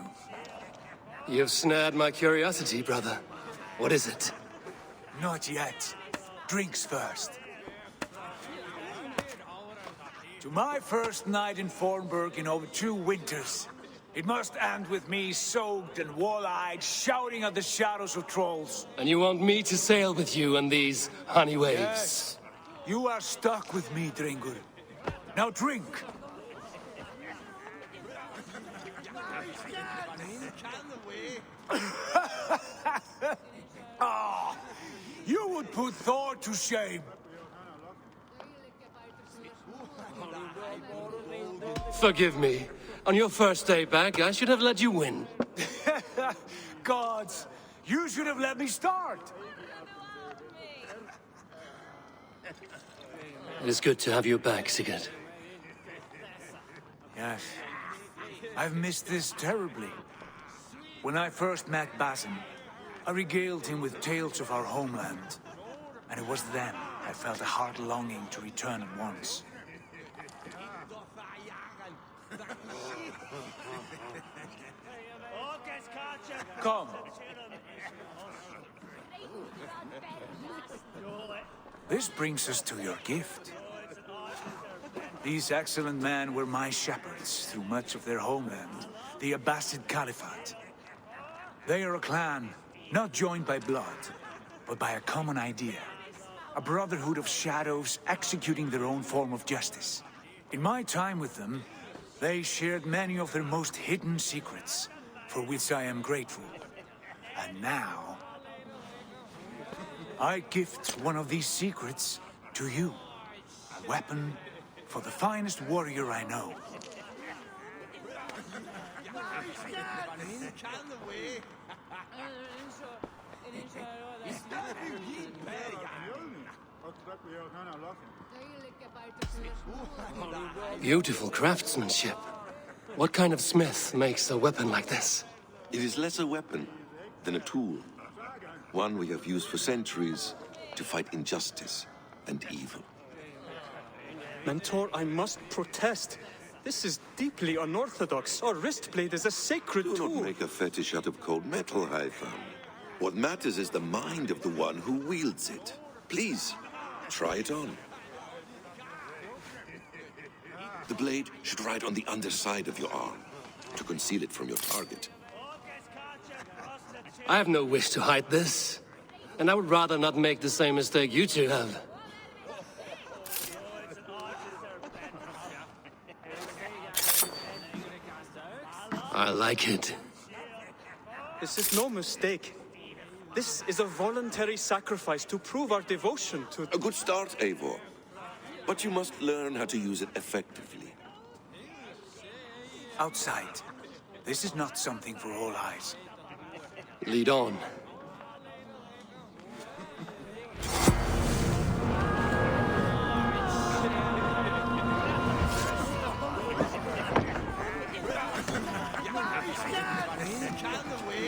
You've snared my curiosity, brother. What is it? Not yet. Drinks first. To my first night in Fornburg in over 2 winters. It must end with me soaked and wall-eyed, shouting at the shadows of trolls. And you want me to sail with you on these honey waves? Yes. You are stuck with me, Drengur. Now drink. Ah, you would put Thor to shame. Forgive me. On your first day back, I should have let you win. Gods, you should have let me start. It is good to have you back, Sigurd. Yes, I've missed this terribly. When I first met Basin, I regaled him with tales of our homeland. And it was then I felt a heart longing to return at once. Come. This brings us to your gift. These excellent men were my shepherds through much of their homeland, the Abbasid Caliphate. They are a clan, not joined by blood, but by a common idea. A brotherhood of shadows executing their own form of justice. In my time with them, they shared many of their most hidden secrets, for which I am grateful. And now, I gift one of these secrets to you. A weapon for the finest warrior I know. Beautiful craftsmanship. What kind of smith makes a weapon like this? It is less a weapon than a tool. One we have used for centuries to fight injustice and evil. Mentor, I must protest. This is deeply unorthodox. Our wrist blade is a sacred tool. Do not make a fetish out of cold metal, Haitham. What matters is the mind of the one who wields it. Please, try it on. The blade should ride on the underside of your arm to conceal it from your target. I have no wish to hide this, and I would rather not make the same mistake you two have. I like it. This is no mistake. This is a voluntary sacrifice to prove our devotion to... A good start, Eivor. But you must learn how to use it effectively. Outside. This is not something for all eyes. Lead on.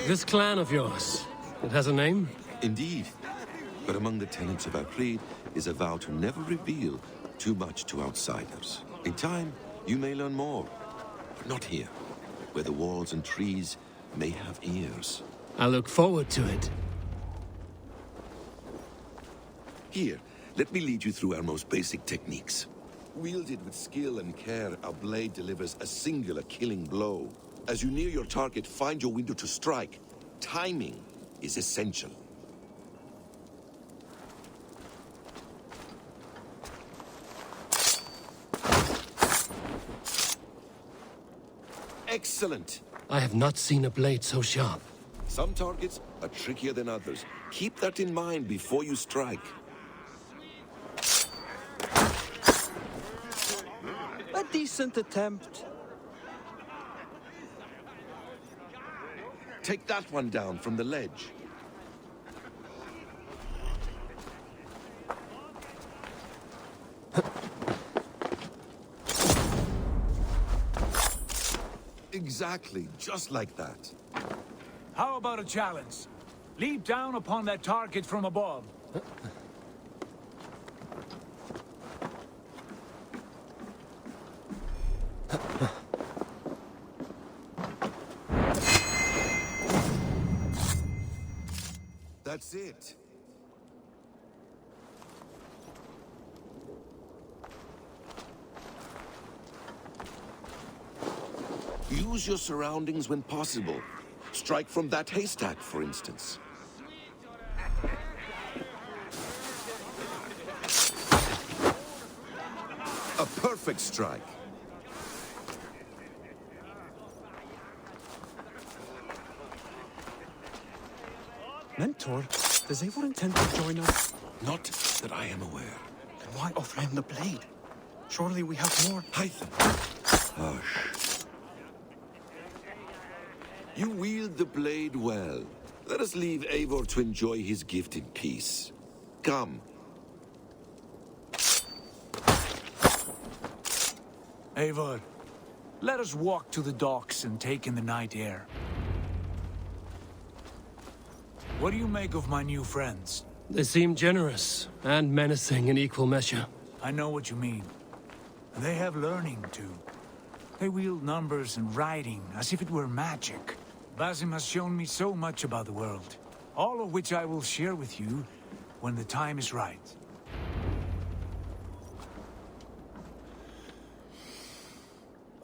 This clan of yours, it has a name? Indeed. But among the tenets of our creed is a vow to never reveal too much to outsiders. In time, you may learn more. But not here, where the walls and trees may have ears. I look forward to it. Here, let me lead you through our most basic techniques. Wielded with skill and care, our blade delivers a singular killing blow. As you near your target, find your window to strike. Timing is essential. Excellent! I have not seen a blade so sharp. Some targets are trickier than others. Keep that in mind before you strike. A decent attempt. Take that one down from the ledge. Exactly, just like that. How about a challenge? Leap down upon that target from above. That's it. Use your surroundings when possible. Strike from that haystack, for instance. A perfect strike. Mentor, does Eivor intend to join us? Not that I am aware. Then why offer him the blade? Surely we have more. Hytham. Hush. You wield the blade well. Let us leave Eivor to enjoy his gift in peace. Come. Eivor, let us walk to the docks and take in the night air. What do you make of my new friends? They seem generous and menacing in equal measure. I know what you mean. They have learning, too. They wield numbers and writing as if it were magic. Basim has shown me so much about the world, all of which I will share with you when the time is right.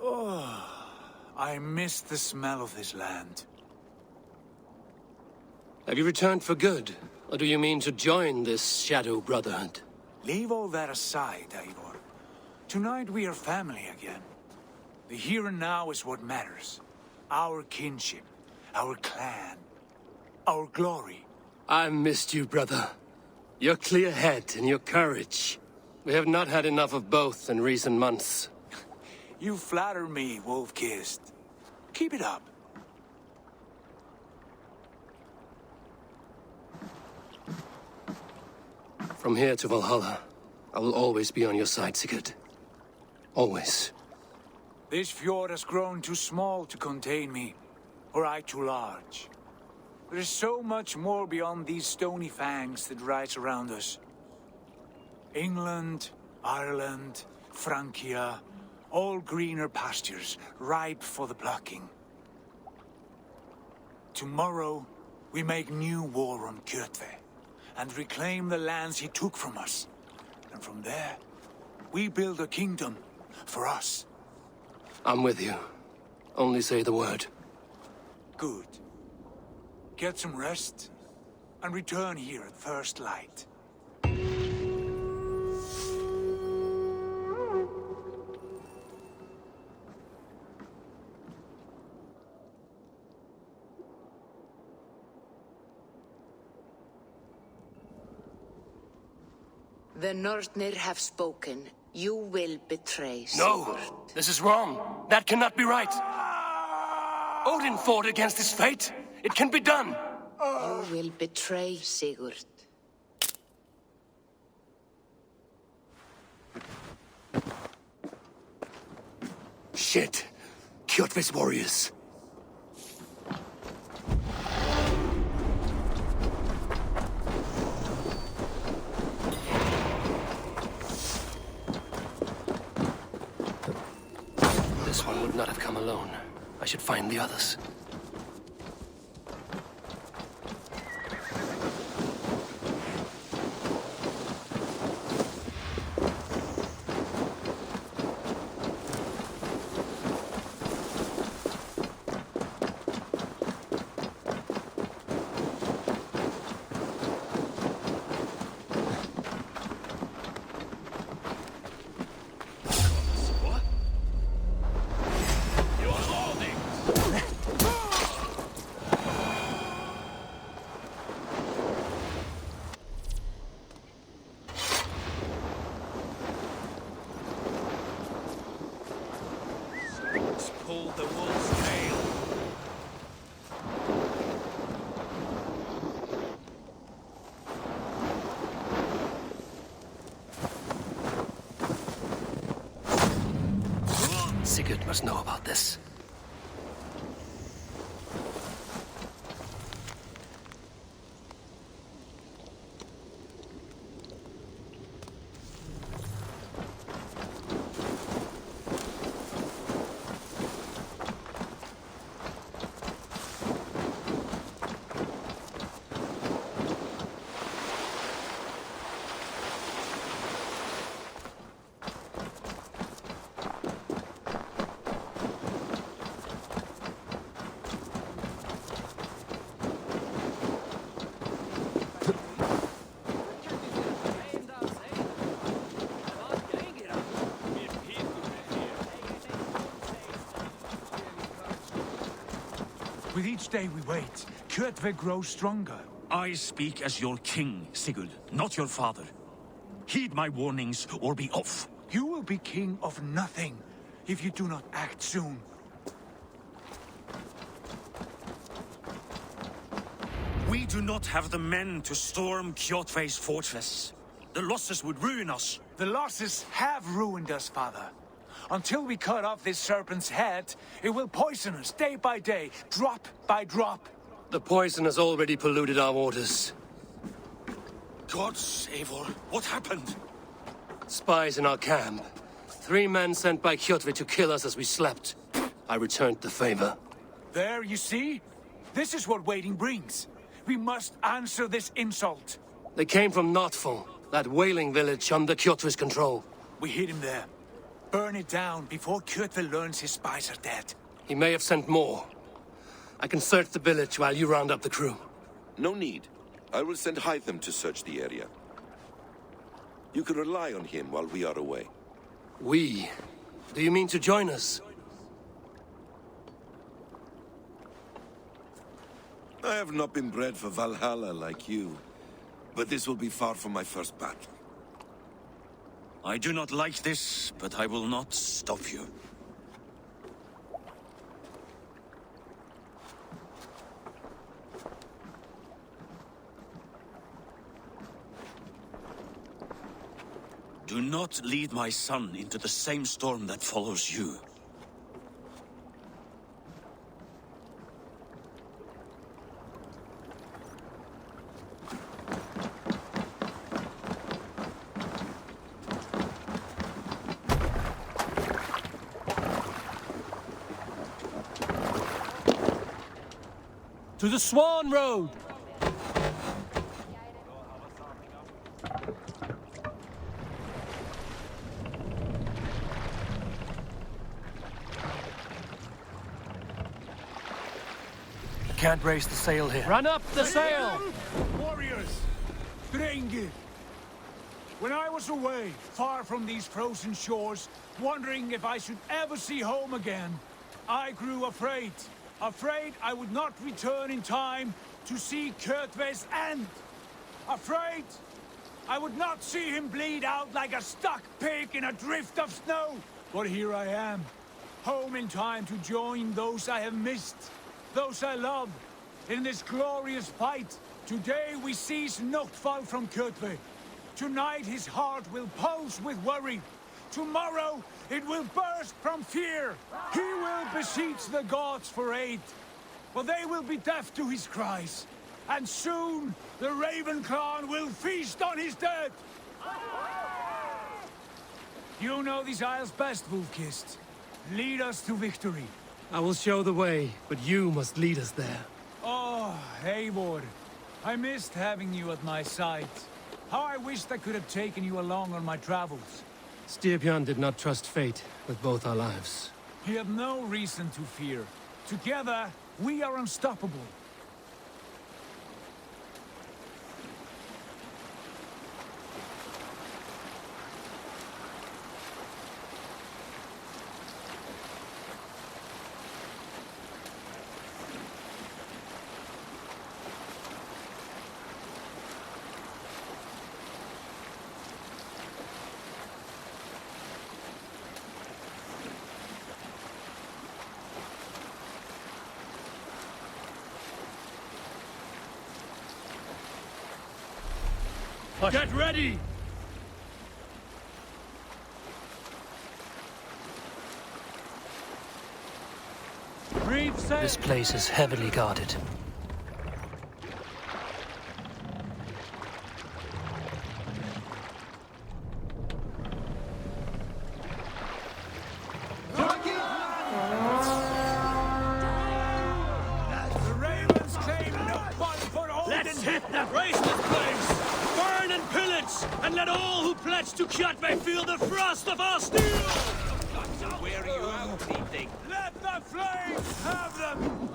Oh, I miss the smell of this land. Have you returned for good? Or do you mean to join this Shadow Brotherhood? Leave all that aside, Eivor. Tonight we are family again. The here and now is what matters. Our kinship, our clan, our glory. I missed you, brother. Your clear head and your courage. We have not had enough of both in recent months. You flatter me, Wolf-Kissed. Keep it up. From here to Valhalla, I will always be on your side, Sigurd. Always. This fjord has grown too small to contain me, or I too large. There is so much more beyond these stony fangs that rise around us. England, Ireland, Francia, all greener pastures, ripe for the plucking. Tomorrow, we make new war on Kyotve, and reclaim the lands he took from us. And from there, we build a kingdom for us. I'm with you. Only say the word. Good. Get some rest, and return here at first light. The Nornir have spoken. You will betray No! Sigurd. This is wrong. That cannot be right. Odin fought against his fate. It can be done. You will betray Sigurd. Shit. Kjotve's warriors. This one would not have come alone. I should find the others. Pulled the wolf's tail. Sigurd must know about this. With each day we wait, Kyotve grows stronger. I speak as your king, Sigurd, not your father. Heed my warnings or be off. You will be king of nothing if you do not act soon. We do not have the men to storm Kyotve's fortress. The losses would ruin us. The losses have ruined us, father. Until we cut off this serpent's head, it will poison us day by day, drop by drop. The poison has already polluted our waters. Gods, Eivor, what happened? Spies in our camp. 3 men sent by Kyotve to kill us as we slept. I returned the favor. There, you see? This is what waiting brings. We must answer this insult. They came from Notful, that whaling village under Kyotve's control. We hid him there. Burn it down before Kyotve learns his spies are dead. He may have sent more. I can search the village while you round up the crew. No need. I will send Hytham to search the area. You can rely on him while we are away. We? Do you mean to join us? I have not been bred for Valhalla like you, but this will be far from my first battle. I do not like this, but I will not stop you. Do not lead my son into the same storm that follows you. To the Swan Road! Can't raise the sail here. Run up the sail! Warriors! Drengir! When I was away, far from these frozen shores, wondering if I should ever see home again, I grew afraid. Afraid I would not return in time to see Kyotve's end. Afraid I would not see him bleed out like a stuck pig in a drift of snow. But here I am, home in time to join those I have missed, those I love, in this glorious fight. Today we seize Notfall from Kyotve. Tonight his heart will pulse with worry. Tomorrow it will burst from fear. He will beseech the gods for aid, but they will be deaf to his cries. And soon the Raven clan will feast on his dead. You know these isles best, Wolfkist. Lead us to victory. I will show the way, but you must lead us there. Oh, Eivor. I missed having you at my side. How I wished I could have taken you along on my travels. Styrbjörn did not trust fate with both our lives. He had no reason to fear. Together, we are unstoppable. Get ready! This place is heavily guarded. The Ravens claim no fun for all. Let's hit the bracelet place! Burn and pillage! And let all who pledge to Kyotve feel the frost of our steel! Where are you out, thieving? Let the flames have them!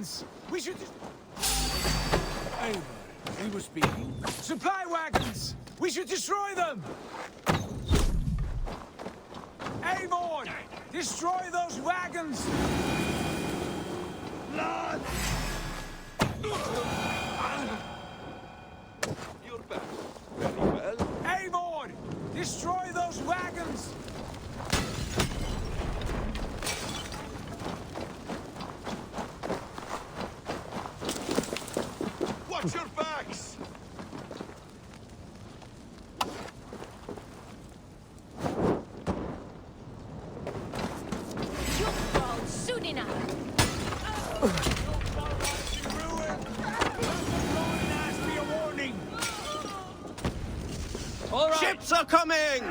wagons! We should... Eivor, he was speaking. Supply wagons! We should destroy them! Eivor! Destroy those wagons! Blood! You're back. Very well. Eivor! Destroy those wagons! Watch your backs! Jungfrau Sudina! All right. Ships are coming!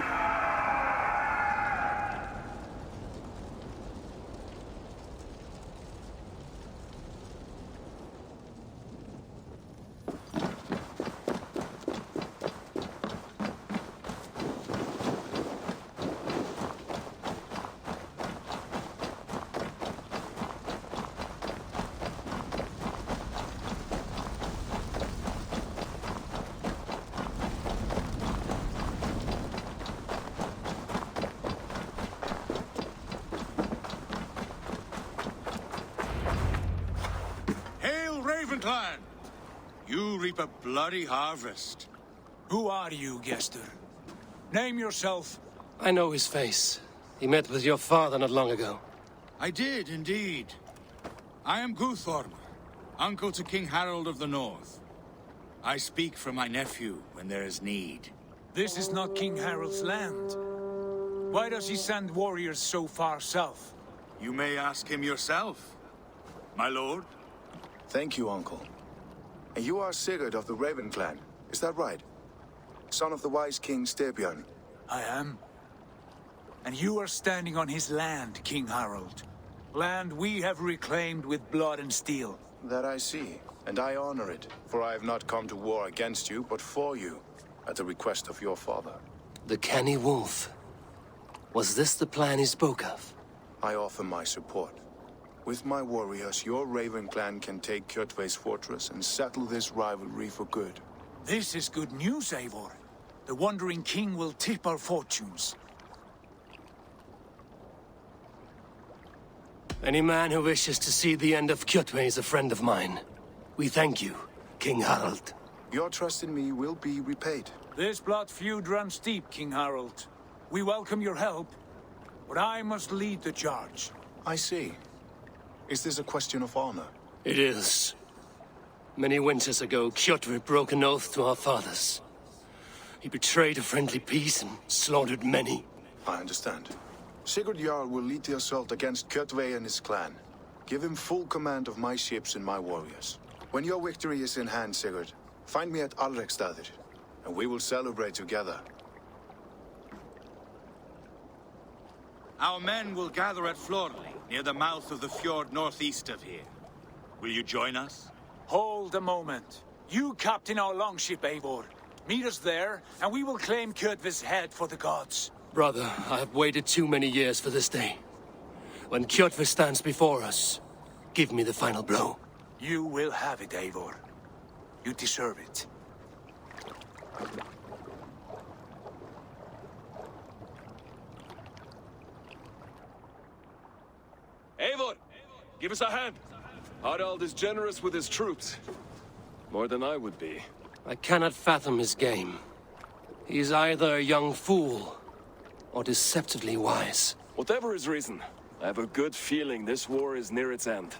Ravenclan! You reap a bloody harvest. Who are you, Gester? Name yourself. I know his face. He met with your father not long ago. I did, indeed. I am Guthorm, uncle to King Harold of the North. I speak for my nephew when there is need. This is not King Harold's land. Why does he send warriors so far south? You may ask him yourself, my lord. Thank you, Uncle. And you are Sigurd of the Raven clan, is that right? Son of the wise King Styrbjörn. I am. And you are standing on his land, King Harold. Land we have reclaimed with blood and steel. That I see, and I honor it, for I have not come to war against you, but for you, at the request of your father. The canny wolf. Was this the plan he spoke of? I offer my support. With my warriors, your Raven clan can take 쿄트베의's fortress and settle this rivalry for good. This is good news, Eivor. The Wandering King will tip our fortunes. Any man who wishes to see the end of 쿄트베의 is a friend of mine. We thank you, King Harold. Your trust in me will be repaid. This blood feud runs deep, King Harold. We welcome your help, but I must lead the charge. I see. Is this a question of honor? It is. Many winters ago, Kyotve broke an oath to our fathers. He betrayed a friendly peace and slaughtered many. I understand. Sigurd Jarl will lead the assault against Kyotve and his clan. Give him full command of my ships and my warriors. When your victory is in hand, Sigurd, find me at Alrekstadir, and we will celebrate together. Our men will gather at Florli, near the mouth of the fjord northeast of here. Will you join us? Hold a moment. You captain our longship, Eivor. Meet us there, and we will claim Kjotve's head for the gods. Brother, I have waited too many years for this day. When Kyotve stands before us, give me the final blow. You will have it, Eivor. You deserve it. Eivor, give us a hand. Harald is generous with his troops. More than I would be. I cannot fathom his game. He is either a young fool or deceptively wise. Whatever his reason, I have a good feeling this war is near its end.